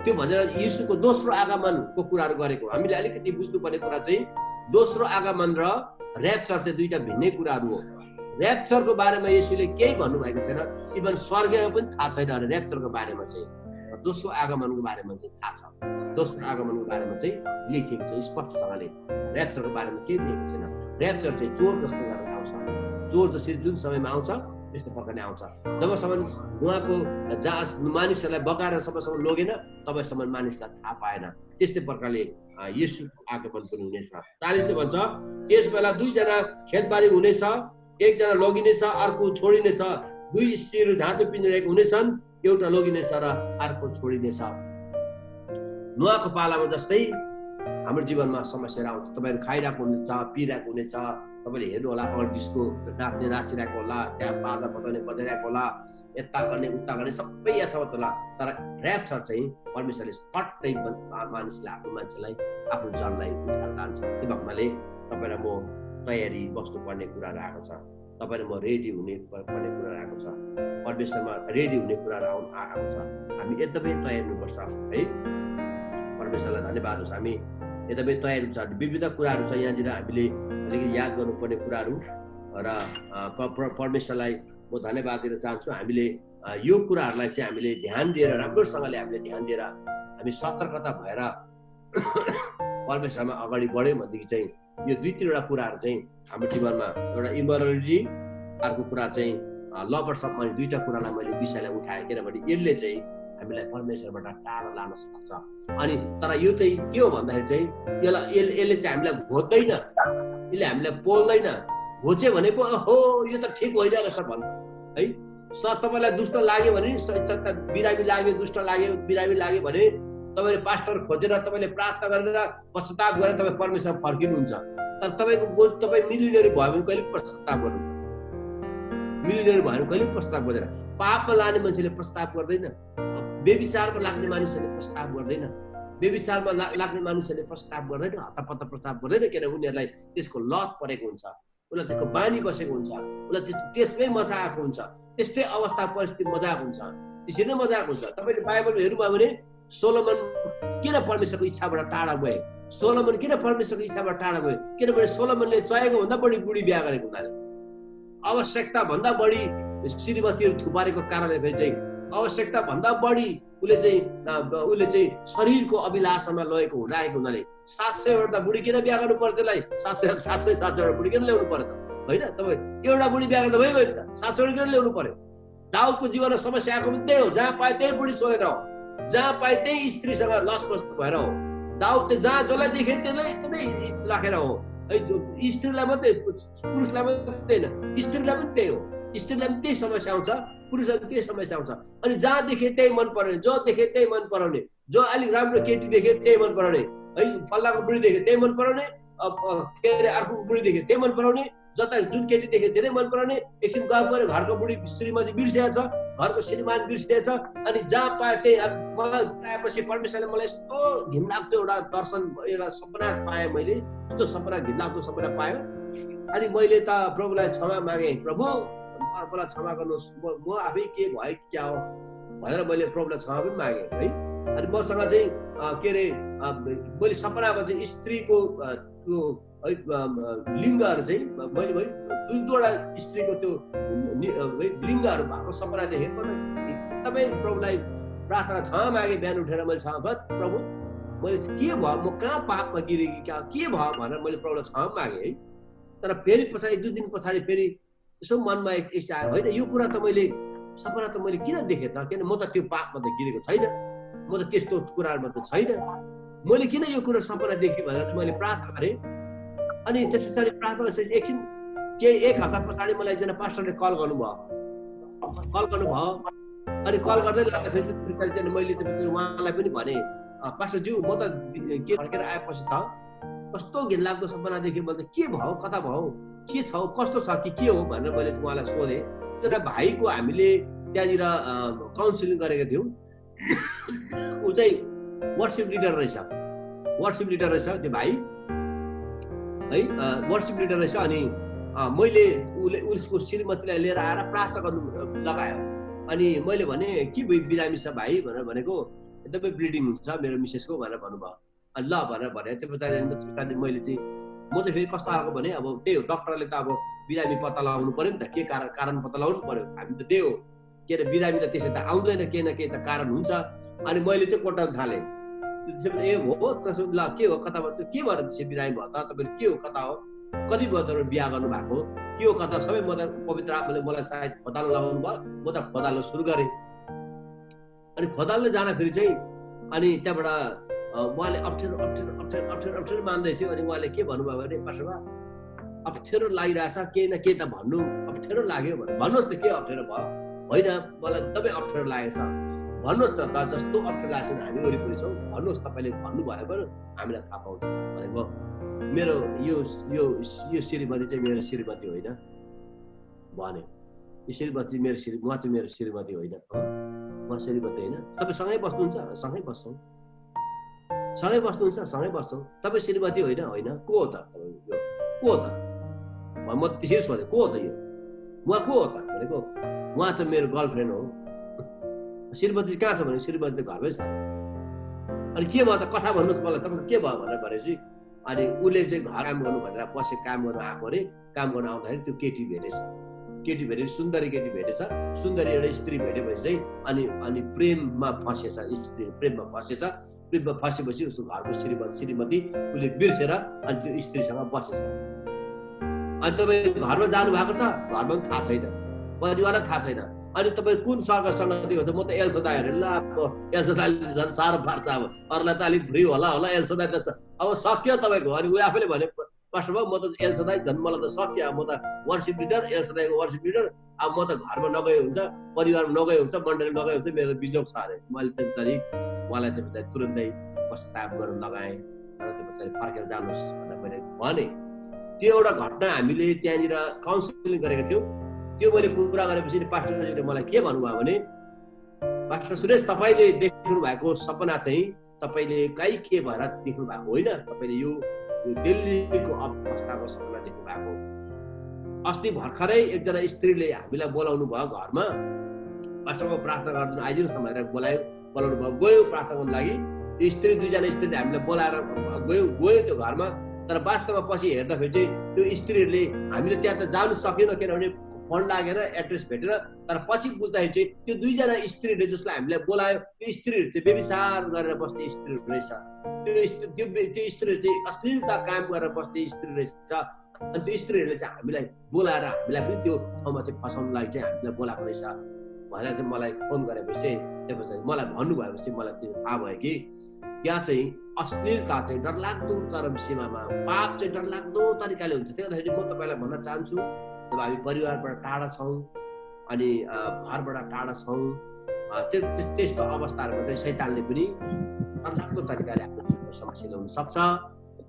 त्यो भनेर येशूको दोस्रो आगमनको कुराहरू गरेको। हामीले अलिकति बुझ्नुपर्ने कुरा चाहिँ दोस्रो आगमन र ऱ्याप्चर चाहिँ दुईटा भिन्नै कुराहरू हो। ऱ्याप्चरको बारेमा येशूले केही भन्नुभएको छैन, इभन स्वर्गमा पनि थाहा छैन अरे ऱ्याप्चरको बारेमा चाहिँ। दोस्रो आगमनको बारेमा चाहिँ थाहा छ। दोस्रो आगमनको बारेमा चाहिँ लेखिएको छ स्पष्टसँगले। ऱ्याप्चरको बारेमा केही लेखेको छैन। ऱ्याप्चर चाहिँ चोर जस्तो गरेर आउँछ, चोर जसरी जुन समयमा आउँछ त्यस्तो प्रकारले आउँछ। जबसम्म उहाँको जहाज मानिसहरूलाई बगाएर सबैसम्म लगेन, तबसम्म मानिसलाई थाहा पाएन। त्यस्तै प्रकारले येशूको आगमन पनि हुनेछ। 40ले भन्छ त्यस बेला 2 जना खेतबारी हुनेछ, एकजना लगिनेछ, अर्को छोडिनेछ। 2 स्त्रीहरू झाँतो पिँधिरहेको हुनेछन्, एउटा लगिनेछ र अर्को छोडिनेछ। नुहाको पालामा जस्तै हाम्रो जीवनमा समस्याहरू आउँछ। तपाईँहरू खाइरहेको हुनेछ, पिइरहेको हुनेछ, तपाईँले हेर्नु होला, अगाडि डिस्को नाचिरहेको होला, त्यहाँ बाजा बजाइरहेको होला, यता गर्ने उता गर्ने सबै यथावत होला। तर ऱ्याप्चर चाहिँ परमेश्वरले फट्टै मानिसलाई, आफ्नो मान्छेलाई, आफ्नो जनलाई उठाएर लान्छ। त्यो भएकोले तपाईँ र म तयारी बस्नुपर्ने कुराहरू आएको छ। तपाईँ र म रेडी हुने पर्ने कुराहरू आएको छ। परमेश्वरमा रेडी हुने कुराहरू आएको छ। हामी एकदमै तयार हुनुपर्छ है। परमेश्वरलाई धन्यवाद होस्, हामी एकदमै तयार हुन्छ। विविध कुराहरू छ यहाँनिर, हामीले अलिकति याद गर्नुपर्ने कुराहरू र परमेश्वरलाई म धन्यवाद दिन चाहन्छु। हामीले यो कुराहरूलाई चाहिँ हामीले ध्यान दिएर, राम्रोसँगले हामीले ध्यान दिएर हामी सतर्कता भएर परमेश्वरमा अगाडि बढ्यौँ भनेदेखि चाहिँ यो 2-3वटा कुराहरू चाहिँ हाम्रो जीवनमा, एउटा इमोरलिटी, अर्को कुरा चाहिँ लभरसप, मैले 2टा कुरालाई मैले विषयलाई उठाएँ, किनभने यसले चाहिँ हामीलाई परमेश्वरबाट टाढा लान सक्छ। अनि तर यो चाहिँ के हो भन्दाखेरि चाहिँ यसले चाहिँ हामीलाई घोच्दैन, यसले हामीलाई पोल्दैन। घोच्यो भने पो हो यो त ठिक भइरहेको छ भन्नु है। तपाईँलाई दुष्ट लाग्यो भने, बिरामी लाग्यो, दुष्ट लाग्यो, बिरामी लाग्यो भने तपाईँले पास्टर खोजेर, तपाईँले प्रार्थना गरेर, पश्चाताप गरेर तपाईँ परमेश्वर फर्किनुहुन्छ। तर तपाईँ मिलिनियर भयो भने कहिले पश्चाताप गर्नु, मिलिनियर भयो भने कहिले प्रस्ताव गर्दैन। पापमा लाने मान्छेले प्रस्ताव गर्दैन, बेविचारमा लाग्ने मानिसहरूले प्रस्ताव गर्दैन, बेविचारमा लाग्ने मानिसहरूले प्रस्ताव गर्दैन, हत्तापत्ता प्रस्ताव गर्दैन, किन उनीहरूलाई त्यसको लत परेको हुन्छ, उसलाई त्यसको बानी बसेको हुन्छ, उसलाई त्यसमै मजा आएको हुन्छ, त्यस्तै अवस्था परिस्थिति मजाक हुन्छ, त्यसरी नै मजाक हुन्छ। तपाईँले बाइबल हेर्नुभयो भने सोलोमन किन परमेश्वरको इच्छाबाट टाढा गए, सोलोमन किन परमेश्वरको इच्छाबाट टाढा गए, किनभने सोलोमनले चाहेको भन्दा बढी बुढी बिहा गरेको हुनाले, आवश्यकता भन्दा बढी श्रीमतीहरू थुपारेको कारणले चाहिँ, आवश्यकता भन्दा बढी उसले चाहिँ शरीरको अभिलाषामा लगेको हुनाले 700 बुढी किन बिहा गर्नु पर्यो? त्यसलाई 700 बुढी किन ल्याउनु पर्यो त? होइन, तपाईँ एउटा बुढी बिहा गर्दा भइगयो नि त, 700 किन ल्याउनु पर्यो? दाउदको जीवनमा समस्या आएको पनि त्यही हो, जहाँ पाए त्यही बुढी सोधेर हो, जहाँ पाए त्यही स्त्रीसँग लसपस भएर हो। दाउदले जहाँ जसलाई देखे त्यसलाई राखेर हो। स्त्रीलाई मात्रै, पुरुषलाई मात्रै होइन, स्त्रीलाई पनि त्यही हो, स्त्रीलाई पनि त्यही समस्या आउँछ। पुरुषहरू त्यही समस्या आउँछ। अनि जहाँ देखे त्यही मन पराउने, जो देखे त्यही मन पराउने, जो अलिक राम्रो केटी देखे त्यही मन पराउने है, पल्लाको बुढी देखे त्यही मन पराउने, के अरे अर्को बुढी देखे त्यही मन पराउने, जता जुन केटी देखे धेरै मन पराउने। एकछिन गफ गरे घरको बुढी श्रीमती बिर्सिएको छ, घरको श्रीमान बिर्सिएको छ। अनि जहाँ पाए त्यही मलाई पाएपछि परमेश्वरले मलाई यस्तो घिनलाग्दो एउटा दर्शन, एउटा सपना पाएँ मैले, यस्तो सपना, घिनलाग्दो सपना पायो। अनि मैले त प्रभुलाई क्षमा मागेँ, प्रभु मलाई क्षमा गर्नुहोस्, म आफै के भयो क्या हो भनेर मैले प्रभुलाई क्षमा पनि मागेँ है। अनि मसँग चाहिँ के अरे मैले सपनामा चाहिँ स्त्रीको त्यो है लिङ्गहरू चाहिँ मैले दुईवटा स्त्रीको त्यो लिङ्गहरू भएको सपना देखेँ। एकदमै प्रभुलाई प्रार्थना क्षमा मागेँ, बिहान उठेर मैले क्षमा प्रभु मैले के भयो, म कहाँ पापमा गिरेँ क्या, के भयो भनेर मैले प्रभुलाई क्षमा मागेँ है। तर फेरि पछाडि 1-2 दिन पछाडि फेरि यसो मनमा एक इच्छा आयो, होइन यो कुरा त मैले सपना त मैले किन देखेँ त, किन म त त्यो पापमा त गिरेको छैन, म त त्यस्तो कुराहरूमा त छैन, मैले किन यो कुरा सपना देखेँ भनेर मैले प्रार्थना गरेँ। अनि त्यस पछाडि प्रार्थना गरेपछि एकछिन केही 1 हप्ता पछाडि मलाई एकजना पास्टरले कल गर्नुभयो। अनि कल गर्दै लाग्दाखेरि चाहिँ मैले उहाँलाई पनि भने, पास्टरज्यू म त के फर्केर आएपछि त कस्तो घिनलाग्दो सपना देखेँ, मैले त के भयो, कता भयो, के छ, कस्तो छ कि के हो भनेर मैले उहाँलाई सोधेँ। एउटा भाइको हामीले त्यहाँनिर काउन्सिलिङ गरेको थियौँ। ऊ चाहिँ वर्सिप लिडर रहेछ त्यो भाइ है, वर्सिप लिडर रहेछ। अनि मैले उसको श्रीमतीलाई लिएर आएर प्रार्थना गर्नु लगायो। अनि मैले भने के बिरामी छ भाइ भनेर भनेको, एकदमै ब्लिडिङ हुन्छ मेरो मिसेसको भनेर भन्नुभयो। ल भनेर भने त्यो पछाडि मैले चाहिँ म चाहिँ फेरि कस्तो खालको भने, अब त्यही हो डक्टरले त अब बिरामी पत्ता लगाउनु पर्यो नि त, के कारण पत्ता लगाउनु पर्यो, हामी त त्यही हो, के अरे बिरामी त त्यसै त आउँदैन, केही न केही त कारण हुन्छ। अनि मैले चाहिँ कोटाउन थालेँ, ए हो त्यसो ल के हो, कता भयो, के भएर बिरामी भयो त, तपाईँले के हो, कता हो, कति भयो तपाईँ बिहा गर्नु भएको, के हो कता, सबै म त पवित्र आत्माले मलाई सायद खोदालो लगाउनु भयो, म त खोदालो सुरु गरेँ। अनि खोदालो जाँदाखेरि चाहिँ अनि त्यहाँबाट उहाँले अप्ठ्यारो मान्दै थियो। अनि उहाँले के भन्नुभयो भने, पास्टर अप्ठ्यारो लागिरहेछ, केही न केही त भन्नु, अप्ठ्यारो लाग्यो भने भन्नुहोस् त के अप्ठ्यारो भयो, होइन मलाई एकदमै अप्ठ्यारो लागेछ, भन्नुहोस् त जस्तो अप्ठ्यारो लागेको छैन, हामी वरिपरि छौँ, भन्नुहोस् तपाईँले भन्नुभयो भने हामीलाई थाहा पाउँछ भनेको। मेरो यो श्रीमती चाहिँ मेरो श्रीमती होइन भन्यो, यो श्रीमती मेरो उहाँ चाहिँ मेरो श्रीमती होइन, उहाँ श्रीमती होइन, तपाईँ सँगै बस्नुहुन्छ, सँगै बस्छौँ, तपाईँ श्रीमती होइन, को हो त, को हो त, म त्यसरी सोधेँ, को हो त यो, उहाँ को हो त भनेको, उहाँ त मेरो गर्लफ्रेन्ड हो। श्रीमती कहाँ छ भने, श्रीमती त घरमै छ। अनि के भयो त, कथा भन्नुहोस् मलाई, तपाईँको के भयो भनेर भनेपछि अनि उसले चाहिँ घर काम गर्नु भनेर पछि काम गर्नु आएको अरे। काम गर्न आउँदाखेरि त्यो केटी भेटेछ, सुन्दरी केटी भेटेछ, सुन्दरी एउटा स्त्री भेटेपछि चाहिँ अनि प्रेममा फसेछ, स्त्री प्रेममा फसेपछि उसको घरको श्रीमती उसले बिर्सेर अनि त्यो स्त्रीसँग बसेछ। अनि तपाईँ घरमा जानु भएको छ, घरमा पनि थाहा छैन, परिवारलाई थाहा छैन। अनि तपाईँ कुन स्वर्गसँग दिएको छ, म त एल्सदाई अरे, ल एल्सदाईले झन् साह्रो पार्छ, अब अरूलाई त अलिक फ्री होला एल्सदाई त अब सक्यो तपाईँको। अनि ऊ आफैले भने, पास्टर बाबु म त एल्सदाई झन् मलाई त सक्यो, म त वर्सिप लिडर, एल्सदाईको वर्सिप लिडर, अब म त घरमा नगए हुन्छ, परिवारमा नगए हुन्छ, मण्डली नगए हुन्छ, मेरो बिजोग छ अरे। मैले त्यसरी उहाँलाई त्यो पछाडि तुरन्तै प्रस्ताव गर्न लगाएँ र त्यो पछाडि फर्केर जानुहोस् भनेर मैले भने। त्यो एउटा घटना हामीले त्यहाँनिर काउन्सिलिङ गरेको थियौँ। त्यो मैले कुरा गरेपछि पास्टरले मलाई के भन्नुभयो भने, पास्टर सुरेश तपाईँले देख्नु भएको सपना चाहिँ तपाईँले कहीँ के भएर देख्नु भएको होइन, तपाईँले यो दिल्लीको अवस्थाको सपना देख्नु भएको। अस्ति भर्खरै एकजना स्त्रीले हामीलाई बोलाउनु भयो घरमा, पास्टरको प्रार्थना गर्नु आइदिनुहोस् न भनेर बोलाउनु भयो। गयो प्रार्थना गर्नु लागि, यो स्त्री 2जना स्त्रीले हामीलाई बोलाएर गयो त्यो घरमा। तर वास्तवमा पछि हेर्दाखेरि चाहिँ त्यो स्त्रीहरूले हामीले त्यहाँ त जानु सकेन, किनभने फोन लागेर एड्रेस भेटेर। तर पछि बुझ्दाखेरि चाहिँ त्यो 2जना स्त्रीहरूले जसलाई हामीलाई बोलायो त्यो स्त्रीहरू चाहिँ व्यभिचार गरेर बस्ने स्त्रीहरू रहेछ। त्यो स्त्रीहरू चाहिँ अश्लीलता काम गरेर बस्ने स्त्री रहेछ। अनि त्यो स्त्रीहरूले चाहिँ हामीलाई बोलाएर हामीलाई पनि त्यो ठाउँमा चाहिँ फसाउनु लागि चाहिँ हामीलाई बोलाएको रहेछ भनेर चाहिँ मलाई फोन गरेपछि त्यसपछि मलाई भन्नुभएपछि मलाई त्यो थाहा भयो कि त्यहाँ चाहिँ अश्लीलता चाहिँ डरलाग्दो चरम सीमामा, पाप चाहिँ डरलाग्दो तरिकाले हुन्छ। त्यही भएर म तपाईँलाई भन्न चाहन्छु, जब हामी परिवारबाट टाढा छौँ, अनि घरबाट टाढा छौँ, त्यस्तो अवस्थाहरूमा चाहिँ शैतानले पनि डरलाग्दो तरिकाले हाम्रो जीवनमा समस्या ल्याउन सक्छ।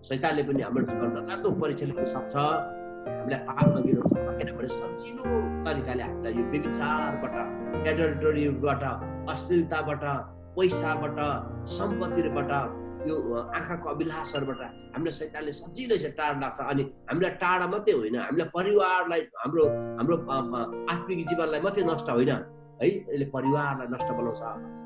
शैतानले पनि हाम्रो जीवनमा डरलाग्दो परीक्षा ल्याउन सक्छ, हामीलाई पापमा गिराउन सक्छ। किनभने सजिलो तरिकाले हामीलाई यो व्यभिचारबाट, एडल्टरीबाट, अश्लीलताबाट, पैसाबाट, सम्पत्तिबाट, यो आँखाको अभिलाषहरूबाट हामीलाई शैतानले सजिलै चाहिँ टाढा लाग्छ। अनि हामीलाई टाढा मात्रै होइन, हामीलाई परिवारलाई, हाम्रो आत्मिक जीवनलाई मात्रै नष्ट होइन है, यसले परिवारलाई नष्ट बनाउँछ,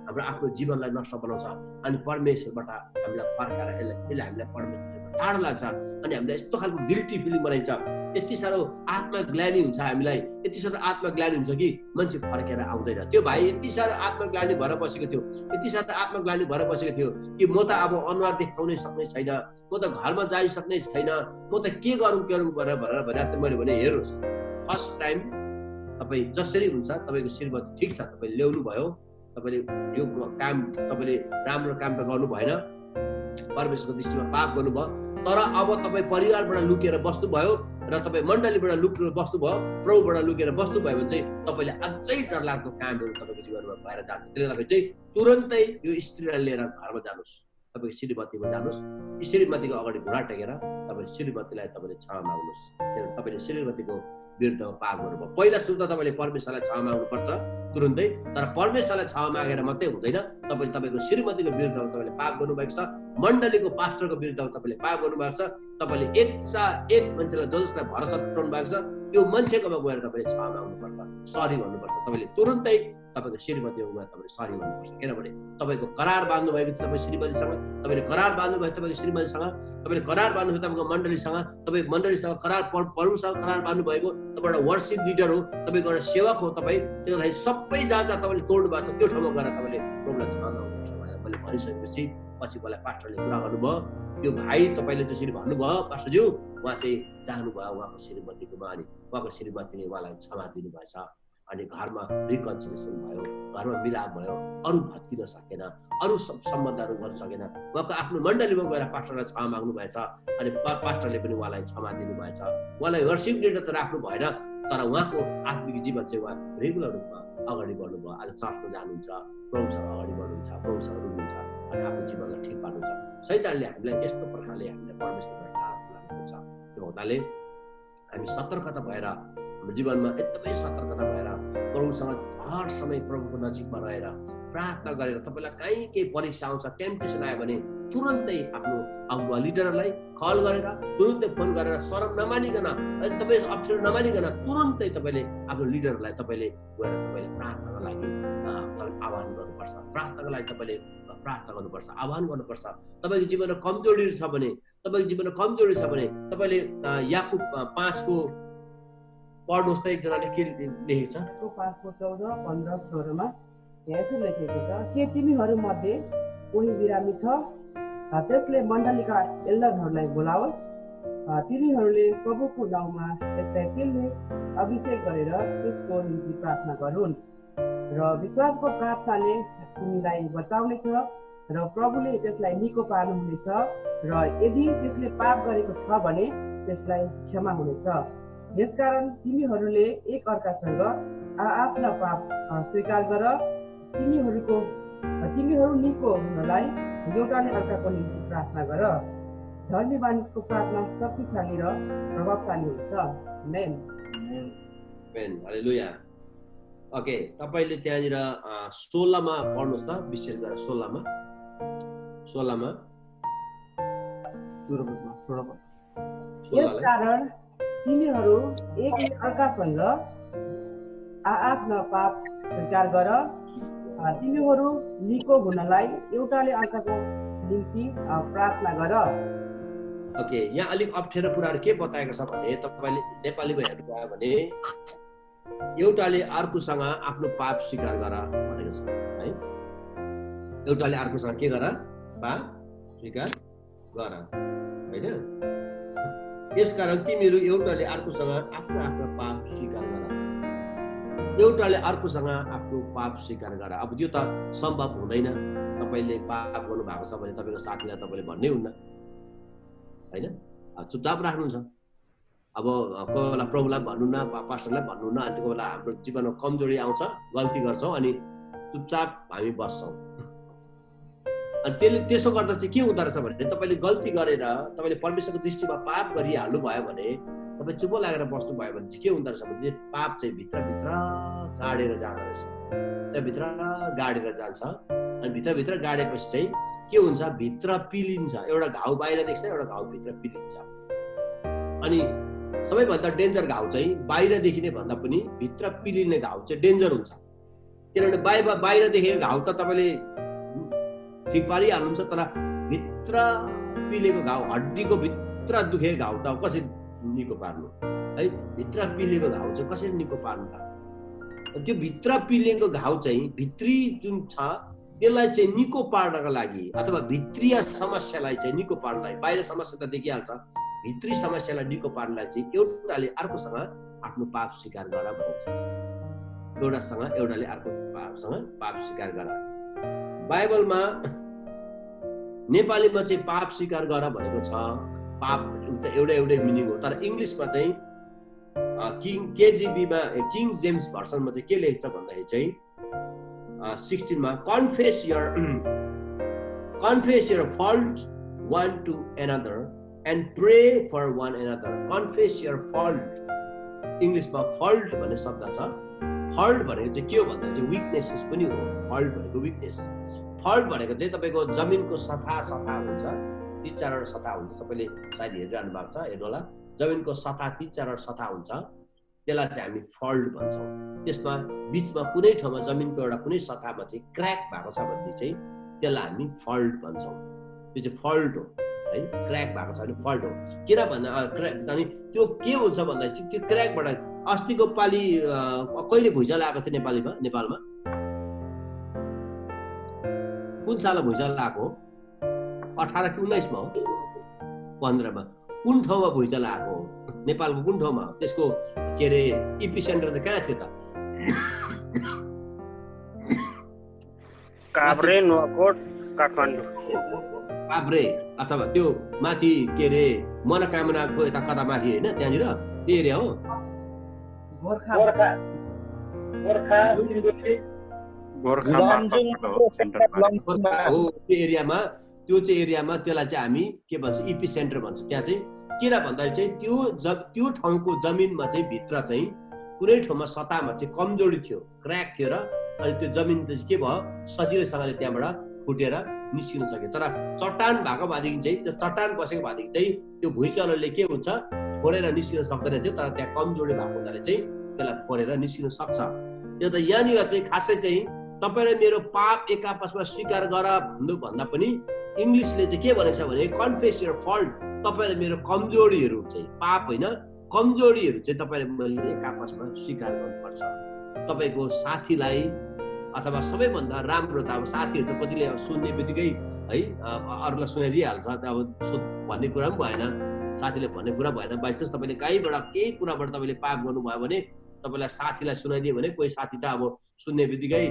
हाम्रो आफ्नो जीवनलाई नष्ट बनाउँछ। अनि परमेश्वरबाट हामीलाई फर्काएर यसले हामीलाई परमेश्वरबाट टाढा लाग्छ। अनि हामीलाई यस्तो खालको गिल्टी फिलिङ बनाइन्छ, यति साह्रो आत्मग्लानी हुन्छ हामीलाई, यति साह्रो आत्मग्लानी हुन्छ कि मान्छे फर्केर आउँदैन। त्यो भाइ यति साह्रो आत्मग्लानी भएर बसेको थियो, यति साह्रो आत्मग्लानी भएर बसेको थियो कि म त अब अनुहार देखाउनै सक्ने छैन, म त घरमा जाइसक्ने छैन, म त के गरौँ भनेर मैले भने हेर्नुहोस्, फर्स्ट टाइम तपाईँ जसरी हुन्छ तपाईँको श्रीमती ठिक छ, तपाईँले ल्याउनु भयो, तपाईँले यो काम, तपाईँले राम्रो काम त गर्नु भएन, परमेश्वरको दृष्टिमा पाप गर्नुभयो, तर अब तपाईँ परिवारबाट लुकेर बस्नुभयो र तपाईँ मण्डलीबाट लुकेर बस्नुभयो, प्रभुबाट लुकेर बस्नुभयो भने चाहिँ तपाईँले अझै डरलाग्दो कामहरू तपाईँको जीवनमा भएर जान्छ। त्यसले तपाईँ चाहिँ तुरन्तै यो स्त्रीलाई लिएर घरमा जानुहोस्, तपाईँको श्रीमतीमा जानुहोस्, श्रीमतीको अगाडि घुँडा टेकेर तपाईँले श्रीमतीलाई तपाईँले क्षमा माग्नुहोस्। किनभने तपाईँले श्रीमतीको विरुद्धमा पाप गर्नुभयो। पहिला सुरु त तपाईँले परमेश्वरलाई क्षमा माग्नुपर्छ तुरन्तै, तर परमेश्वरलाई क्षमा मागेर मात्रै हुँदैन, तपाईँले तपाईँको श्रीमतीको विरुद्धमा तपाईँले पाप गर्नुभएको छ, मण्डलीको पास्टरको विरुद्धमा तपाईँले पाप गर्नुभएको छ, तपाईँले एक मान्छेलाई जसलाई भरोसा टुटाउनु भएको छ त्यो मान्छेकोमा गएर तपाईँले क्षमा माग्नुपर्छ, सरी भन्नुपर्छ। तपाईँले तुरन्तै तपाईँको श्रीमतीमा गएर तपाईँले सरी भन्नुपर्छ। किनभने तपाईँको करार बाँध्नुभएको थियो तपाईँ श्रीमतीसँग, तपाईँले करार बाँध्नुभयो तपाईँको श्रीमतीसँग, तपाईँले करार बाँध्नुभयो तपाईँको मण्डलीसँग, तपाईँ मण्डलीसँग करार, प्रभुसँग करार बाँध्नुभएको, तपाईँ एउटा वर्सिप लिडर हो, तपाईँको एउटा सेवक हो, तपाईँ त्यो सबै जग्गा तपाईँले तोड्नु भएको छ, त्यो ठाउँमा गएर तपाईँले प्रभुलाई क्षमा माग्नुपर्छ भनेर मैले भनिसकेपछि पछि मलाई पास्टरले कुरा गर्नुभयो, त्यो भाइ तपाईँले जसरी भन्नुभयो पास्टरज्यू, उहाँ चाहिँ जानुभयो उहाँको श्रीमतीकोमा, अनि उहाँको श्रीमतीले उहाँलाई क्षमा दिनुभएछ, अनि घरमा रिकन्सिलिएसन भयो, घरमा मिलाप भयो, अरू भत्किन सकेन, अरू सम्बन्धहरू गर्न सकेन। उहाँको आफ्नो मण्डलीमा गएर पास्टरलाई क्षमा माग्नु भएछ, अनि पास्टरले पनि उहाँलाई क्षमा दिनुभएछ। उहाँलाई वर्सिप लिडर त राख्नु भएन, तर उहाँको आत्मिक जीवन चाहिँ उहाँ रेगुलर रूपमा अगाडि बढ्नुभयो। आज चर्चमा जानुहुन्छ, प्रभुसँग अगाडि बढ्नुहुन्छ, प्रभुसँग रुनुहुन्छ, अनि आफ्नो जीवनलाई ठिक पार्नुहुन्छ। शैतानले हामीलाई यस्तो प्रकारले हामीलाई परमेश्वरबाट टाढा लाग्नुहुन्छ। त्यो हुनाले हामी सतर्कता भएर हाम्रो जीवनमा एकदमै सतर्कता भएर प्रभुसँग हर समय प्रभुको नजिकमा रहेर प्रार्थना गरेर, तपाईँलाई कहीँ केही परीक्षा आउँछ, टेम्पटेसन आयो भने तुरन्तै आफ्नो अगुवा लिडरलाई कल गरेर, तुरन्तै फोन गरेर, शरम नमानिकन, तपाईँ अप्ठ्यारो नमानिकन तुरन्तै तपाईँले आफ्नो लिडरलाई तपाईँले गएर तपाईँले प्रार्थनाको लागि आह्वान गर्नुपर्छ। प्रार्थनाको लागि तपाईँले प्रार्थना गर्नुपर्छ, आह्वान गर्नुपर्छ। तपाईँको जीवनमा कमजोरी छ भने, तपाईँले याकुब 5को पढ्नुहोस् त, एकजनाले के लेखेको छ? 5:14-15-16 यहाँ यसो लेखेको छ, के तिमीहरू मध्ये कोही बिरामी छ, त्यसले मण्डलीका एल्डरहरूलाई बोलाओस्, तिनीहरूले प्रभुको नाउँमा त्यसलाई तिलले अभिषेक गरेर त्यसको निम्ति प्रार्थना गरून्, र विश्वासको प्रार्थनाले तिमीलाई बचाउनेछ र प्रभुले त्यसलाई निको पार्नुहुनेछ, र यदि त्यसले पाप गरेको छ भने त्यसलाई क्षमा हुनेछ। यसकारण तिमीहरूले एक अर्कासँग आफ्ना पाप स्वीकार गर, तिमीहरू निको हुनलाई एउटाले अर्काको निम्ति प्रार्थना गर। धर्मी मानिसको प्रार्थना शक्तिशाली र प्रभावशाली हुन्छ। आमेन। हालेलुया। ओके, तपाईँले त्यहाँनिर 16मा पढ्नुहोस् त, विशेष गरेर 16मा यसकारण तिमीहरू एक अर्कासँग आफ्ना पाप स्वीकार गर, तिमीहरू निको हुनलाई एउटाले अर्काको निम्ति प्रार्थना गर। ओके, यहाँ अलिक अप्ठ्यारो कुराहरू के बताएको छ भने, तपाईँले नेपालीमा हेर्नुभयो भने एउटाले अर्कोसँग आफ्नो पाप स्वीकार गर भनेको छ है। एउटाले अर्कोसँग के गर? पाप स्वीकार गर, होइन? यसकारण तिमीहरू एउटाले अर्कोसँग आफ्नो पाप स्वीकार गर, एउटाले अर्कोसँग आफ्नो पाप स्वीकार गर। अब त्यो त सम्भव हुँदैन। तपाईँले पाप गर्नु भएको छ भने तपाईँको साथीलाई तपाईँले भन्नै हुन्न, होइन? चुपचाप राख्नुहुन्छ, अब कोही बेला प्रभुलाई भन्नु न, पास्टरलाई भन्नु न, अनि कोही बेला हाम्रो जीवनमा कमजोरी आउँछ, गल्ती गर्छौँ अनि चुपचाप हामी बस्छौँ। अनि त्यसले त्यसो गर्दा चाहिँ के हुँदो रहेछ भने तपाईँले गल्ती गरेर तपाईँले परमेश्वरको दृष्टिमा पाप गरिहाल्नु भयो भने तपाईँ चुप लागेर बस्नुभयो भने चाहिँ के हुँदो रहेछ भने पाप चाहिँ भित्रभित्र गाडेर जाँदो रहेछ, भित्रभित्र गाडेर जान्छ। अनि भित्रभित्र गाडेपछि चाहिँ के हुन्छ, भित्र पिलिन्छ। एउटा घाउ बाहिर देख्छ, एउटा घाउ भित्र पिलिन्छ। अनि सबैभन्दा डेन्जर घाउ चाहिँ बाहिर देखिने भन्दा पनि भित्र पिलिने घाउ चाहिँ डेन्जर हुन्छ। किनभने बाहिर देखेको घाउ त तपाईँले ठिक पारिहाल्नुहुन्छ, तर भित्र पिलेको घाउ, हड्डीको भित्र दुखेको घाउ त कसरी निको पार्नु है? भित्र पिलेको घाउ चाहिँ कसरी निको पार्नु त? त्यो भित्र पिलेको घाउ चाहिँ भित्री जुन छ त्यसलाई चाहिँ निको पार्नको लागि अथवा भित्रीय समस्यालाई चाहिँ निको पार्नलाई, बाहिर समस्या त देखिहाल्छ, भित्री समस्यालाई निको पार्नलाई चाहिँ एउटाले अर्कोसँग आफ्नो पाप स्वीकार गर भन्छ। एउटाले अर्कोसँग पाप स्वीकार गर। बाइबलमा नेपालीमा चाहिँ पाप स्वीकार गर भनेको छ। पाप एउटै मिनिङ हो, तर इङ्ग्लिसमा चाहिँ केजीबीमा किङ जेम्स भर्सनमा चाहिँ के लेख्छ भन्दाखेरि चाहिँ 16 मा confess your fault one to another and pray for one another. Confess your fault. इङ्ग्लिसमा fault भन्ने शब्द छ। fault भनेको चाहिँ के हो भन्दा चाहिँ weaknesses पनि हो। fault भनेको weakness। fault भनेको चाहिँ तपाईँको जमिनको सतह हुन्छ, 3-4 सतह हुन्छ। तपाईँले सायद हेरिरहनु भएको छ, हेर्नु होला। जमिनको सतह 3-4 सतह हुन्छ, त्यसलाई चाहिँ हामी फल्ट भन्छौँ। त्यसमा बिचमा कुनै ठाउँमा जमिनको एउटा कुनै सतहमा चाहिँ क्र्याक भएको छ भने चाहिँ त्यसलाई हामी फल्ट भन्छौँ। त्यो चाहिँ फल्ट हो है, क्र्याक भएको छ भने फल्ट हो। किन भन्दा अनि त्यो के हुन्छ भन्दा चाहिँ त्यो क्र्याकबाट अस्तिको पालि कहिले भुइँचालो आएको थियो नेपालमा कुन साल भुइँचालो आएको? 18 कि 19 मा हो? 15 मा कुन ठाउँमा भुइँचालो आएको हो? नेपालको कुन ठाउँमा? त्यसको के अरे एपिसेन्टर चाहिँ कहाँ थियो त? काभ्रे, नुवाकोट, काठमाडौँ। काभ्रे अथवा त्यो माथि के अरे मनोकामनाको यता कता माथि होइन, त्यहाँनिर त्यो एरिया हो। त्यो एरियामा त्यसलाई चाहिँ हामी के भन्छौँ, इपी सेन्टर भन्छौँ। त्यहाँ चाहिँ किन भन्दा चाहिँ त्यो ठाउँको जमिनमा चाहिँ भित्र चाहिँ कुनै ठाउँमा सतहमा चाहिँ कमजोरी थियो, क्र्याक थियो र अनि त्यो जमिन चाहिँ के भयो, सजिलैसँगले त्यहाँबाट फुटेर निस्किन सक्यो। तर चट्टान भएको भएदेखि चाहिँ, त्यो चट्टान बसेको भएदेखि चाहिँ त्यो भुइँचालोले के हुन्छ, फोडेर निस्किन सक्दैन थियो। तर त्यहाँ कमजोरी भएको हुनाले चाहिँ त्यसलाई फोडेर निस्किन सक्छ। त्यो त यहाँनिर चाहिँ खासै चाहिँ तपाईँ र मेरो पाप एक आपसमा स्वीकार गर भन्नुभन्दा पनि इङ्ग्लिसले चाहिँ के भनेछ भने कन्फेस योर फल्ट। तपाईँ र मेरो कमजोरीहरू चाहिँ, पाप होइन, कमजोरीहरू चाहिँ तपाईँले मैले एक आपसमा स्वीकार गर्नुपर्छ। तपाईँको साथीलाई अथवा सबैभन्दा राम्रो त अब साथीहरू त कतिले सुन्ने बित्तिकै है अरूलाई सुनाइदिइहाल्छ। अब भन्ने कुरा पनि भएन, साथीले भन्ने कुरा भएन। बाइचान्स तपाईँले कहीँबाट केही कुराबाट तपाईँले पाप गर्नुभयो भने तपाईँलाई साथीलाई सुनाइदियो भने कोही साथी त अब सुन्ने बित्तिकै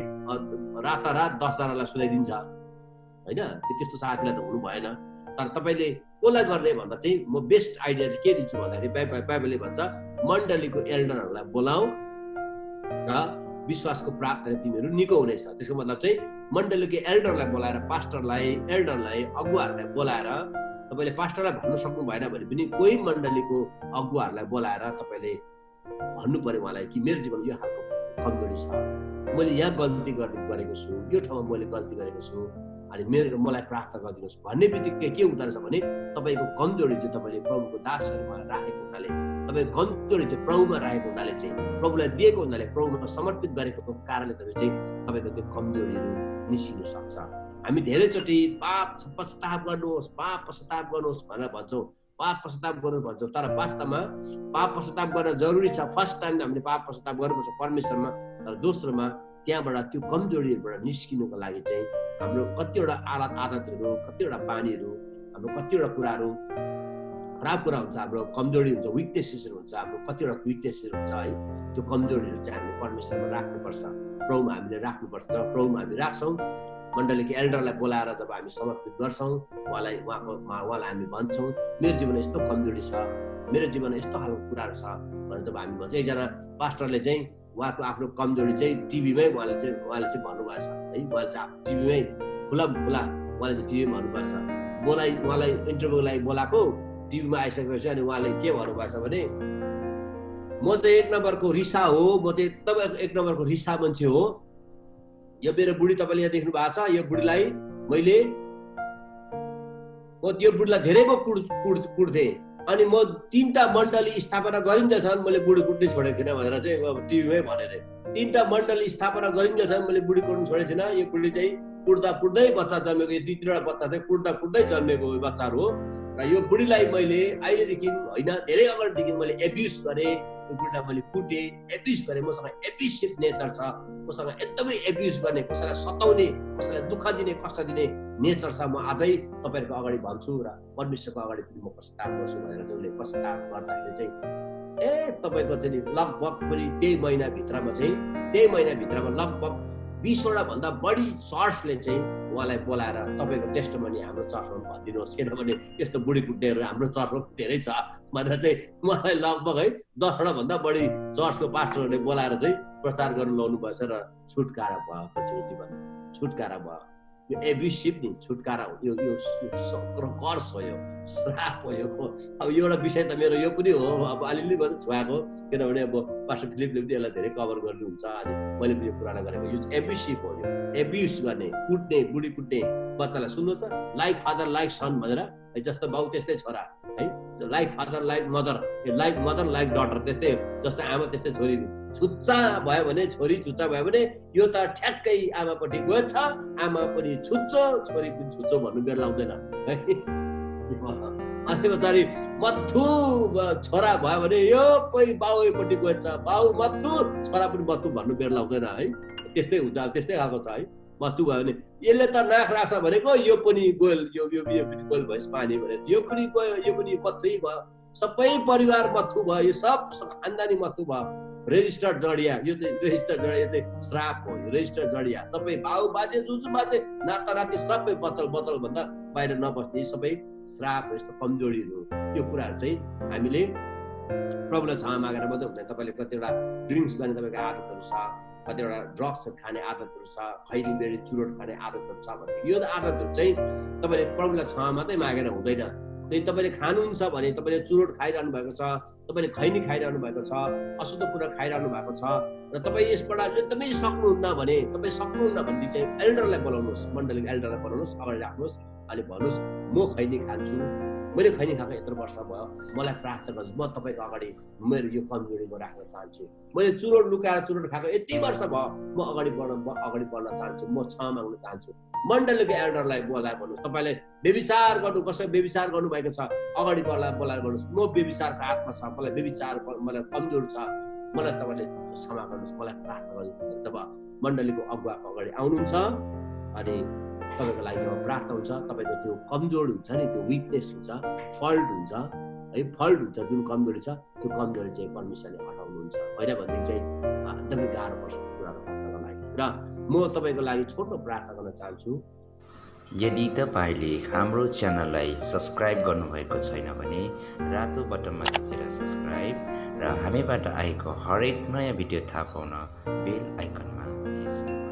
रातारात 10 जनालाई सुनाइदिन्छ होइन, त्यस्तो साथीलाई त हुनु भएन। तर तपाईँले कसलाई गर्ने भन्दा चाहिँ म बेस्ट आइडिया चाहिँ के दिन्छु भन्दाखेरि बाइबलले भन्छ मण्डलीको एल्डरहरूलाई बोलाऊ र विश्वासको प्रार्थनाले तिमीहरू निको हुनेछ। त्यसको मतलब चाहिँ मण्डलीको एल्डरलाई बोलाएर, पास्टरलाई, एल्डरलाई, अगुवाहरूलाई बोलाएर, तपाईँले पास्टरलाई भन्नु सक्नु भएन भने पनि कोही मण्डलीको अगुवाहरूलाई बोलाएर तपाईँले भन्नु पर्यो उहाँलाई कि मेरो जीवन यो खालको कमजोरी छ, मैले यहाँ गल्ती गरेको छु, यो ठाउँमा मैले गल्ती गरेको छु, अनि मलाई प्रार्थना गरिदिनुहोस् भन्ने बित्तिकै के हुँदो रहेछ भने तपाईँको कमजोरी चाहिँ तपाईँले प्रभुको दासहरूमा राखेको हुनाले, तपाईँको कमजोरी चाहिँ प्रभुमा राखेको हुनाले चाहिँ, प्रभुलाई दिएको हुनाले, प्रभुमा समर्पित गरेको कारणले तपाईँको त्यो कमजोरीहरू निस्किन सक्छ। हामी धेरैचोटि पाप पश्चाताप गर्नुहोस् भनेर भन्छौँ, पाप पश्चाताप गर्नुहोस् भन्छौँ। तर वास्तवमा पाप पश्चाताप गर्न जरुरी छ। फर्स्ट टाइम हामीले पाप पश्चाताप गर्नुपर्छ परमेश्वरमा। तर दोस्रोमा त्यहाँबाट त्यो कमजोरीहरूबाट निस्किनुको लागि चाहिँ हाम्रो कतिवटा आदतहरू, कतिवटा बानीहरू, हाम्रो कतिवटा कुराहरू खराब कुरा हुन्छ, हाम्रो कमजोरी हुन्छ, विकनेसेसहरू हुन्छ, हाम्रो कतिवटा विकनेसहरू हुन्छ है। त्यो कमजोरीहरू चाहिँ हामीले परमेश्वरमा राख्नुपर्छ, प्रभुमा हामीले राख्नुपर्छ। प्रभुमा हामी राख्छौँ। मण्डलीको एल्डरलाई बोलाएर जब हामी समर्पित गर्छौँ, उहाँलाई हामी भन्छौँ मेरो जीवनमा यस्तो कमजोरी छ, म मेरो जीवनमा यस्तो खालको कुराहरू छ भनेर जब हामी भन्छ एकजना पास्टरले चाहिँ उहाँको आफ्नो कमजोरी चाहिँ टिभीमै उहाँले चाहिँ भन्नुभएको छ है उहाँले चाहिँ टिभीमै खुला उहाँले चाहिँ टिभीमा भन्नुभएको छ उहाँलाई इन्टरभ्यूको लागि बोलाएको टिभीमा आइसकेपछि अनि उहाँले के भन्नुभएको छ भने म चाहिँ एक नम्बरको रिसा हो म चाहिँ एकदम एक नम्बरको रिसा मान्छे हो यो मेरो बुढी तपाईँले यहाँ देख्नु भएको छ यो बुढीलाई यो बुढीलाई धेरै म कुट्थेँ अनि म 3टा मण्डली स्थापना गरिन्जेलसम्म मैले बुढी कुट्नै छोडेको थिइनँ भनेर चाहिँ अब टिभीमै भनेर 3टा मण्डली स्थापना गरिन्जेलसम्म मैले बुढी कुट्नु छोडेको थिइनँ यो बुढी चाहिँ कुट्दै बच्चा जन्मेको यो 2-3वटा बच्चा चाहिँ कुट्दै जन्मेको बच्चाहरू हो र यो बुढीलाई मैले अहिलेदेखि होइन धेरै अगाडिदेखि मैले एब्युज गरेँ यो बुढीलाई मैले कुटेँ एब्युज गरेँ मसँग एब्युसिभ नेचर छ मसँग एकदमै एब्युज गर्ने कसैलाई सताउने कसैलाई दुःख दिने कष्ट दिने नेचर छ म अझै तपाईँहरूको अगाडि भन्छु र परमेश्वरको अगाडि पनि म प्रस्ताव गर्छु भनेर चाहिँ उसले प्रस्ताव गर्दाखेरि चाहिँ तपाईँको चाहिँ लगभग पनि त्यही महिनाभित्रमा लगभग 20वटा भन्दा बढी चर्चले चाहिँ उहाँलाई बोलाएर तपाईँको टेस्टमनी हाम्रो चर्चमा भनिदिनुहोस् किनभने यस्तो बुढी कुट्नेहरू हाम्रो चर्चमा धेरै छ भनेर चाहिँ उहाँलाई लगभग है 10वटा भन्दा बढी चर्चको पास्टरहरूले बोलाएर चाहिँ प्रचार गर्नु लाउनु भएछ र छुटकारा भयो पछि जीवन छुटकारा भयो यो एब्युसिभ नि छुटकारा हो यो कर्स हो यो श्राप हो यो अब एउटा विषय त मेरो यो पनि हो अब अलिअलि मात्रै छुवाएको किनभने अब पास्टर फिलिपले पनि यसलाई धेरै कभर गर्नुहुन्छ अनि मैले पनि यो कुरा गरेको यो एब्युसिभ हो यो एब्युज गर्ने कुट्ने बुढी कुट्ने बच्चालाई सुन्नुहोस् लाइक फादर लाइक सन भनेर है जस्तो बाउ त्यस्तै छोरा है like father like mother like mother like daughter त्यस्तै जस्तो आमा त्यस्तै छोरी छुच्चा भयो भने छोरी छुच्चा भयो भने यो त ठ्याक्कै आमापट्टि गएछ आमा पनि छुच्चो छोरी पनि छुच्चो भन्नु बेर लाउँदैन है अनि पछाडि मथु छोरा भयो भने यो कोही बाउपट्टि गएछ बाउ मथु छोरा पनि मथु भन्नु बेर लाउँदैन है त्यस्तै हुन्छ त्यस्तै खालको छ है मथु भयो भने यसले त नाक राख्छ भनेको यो पनि गोल यो पनि गोल भएस पानी भने यो पनि गयो यो पनि मथुै भयो सबै परिवार मथु भयो यो सब खानदानी मथु भयो रेजिस्टर्ड जडिया यो चाहिँ रेजिस्टर्ड जडिया चाहिँ श्राप हो यो रेजिस्टर्ड जडिया सबै बाउ बाजे जुजु बाजे नाता नाति सबै बतल भन्दा बाहिर नबस्ने सबै श्राप हो यस्तो कमजोरीहरू यो कुराहरू चाहिँ हामीले प्रब्लम छ मागेर मात्रै हुँदैन तपाईँले कतिवटा ड्रिङ्क्स गर्ने तपाईँको आदतहरू छ कतिवटा ड्रग्सहरू खाने आदतहरू छ खैरी बेडी चुरोट खाने आदतहरू छ भने यो आदतहरू चाहिँ तपाईँले प्रब्लम छ मात्रै मागेर हुँदैन तपाईँले खानुहुन्छ भने तपाईँले चुरोट खाइरहनु भएको छ तपाईँले खैनी खाइरहनु भएको छ अशुद्ध कुरा खाइरहनु भएको छ र तपाईँ यसबाट एकदमै सक्नुहुन्न भने तपाईँ सक्नुहुन्न भने चाहिँ एल्डरलाई बोलाउनुहोस् मण्डलीको एल्डरलाई बोलाउनुहोस् अगाडि राख्नुहोस् अनि भन्नुहोस् म खैनी खान्छु मैले खैनी खाएको यत्रो वर्ष भयो मलाई प्रार्थना गर्छु म तपाईँको अगाडि मेरो यो कमजोरी म राख्न चाहन्छु मैले चुरोट लुकाएर चुरोट खाएको यति वर्ष भयो म अगाडि बढ्न चाहन्छु म क्षमा माग्न चाहन्छु मण्डलीको एल्डरलाई बोलाएर भन्नुहोस् तपाईँले व्यभिचार गर्नु कसै व्यभिचार गर्नुभएको छ अगाडि बोलाएर भन्नुहोस् म व्यभिचारको आत्मा छ मलाई व्यभिचार मलाई कमजोर छ मलाई तपाईँले क्षमा गर्नुहोस् मलाई प्रार्थना गर्नु जब मण्डलीको अगुवाको अगाडि आउनुहुन्छ अनि तपाईँको लागि जब प्रार्थना हुन्छ तपाईँको त्यो कमजोर हुन्छ नि त्यो विकनेस हुन्छ फल्ट हुन्छ है फल्ट हुन्छ जुन कमजोरी छ त्यो कमजोरी चाहिँ परमेश्वरले हटाउनुहुन्छ होइन भनेदेखि चाहिँ एकदमै गाह्रो पर्छ कुराहरू हटाउनको लागि र म तपाईँको लागि छोटो प्रार्थना गर्न चाहन्छु यदि तपाईँले हाम्रो च्यानललाई सब्सक्राइब गर्नुभएको छैन भने रातो बटनमा थिचेर सब्सक्राइब र हामीबाट आएको हरेक नयाँ भिडियो थाहा पाउन बेल आइकनमा थिच्नुहोस्।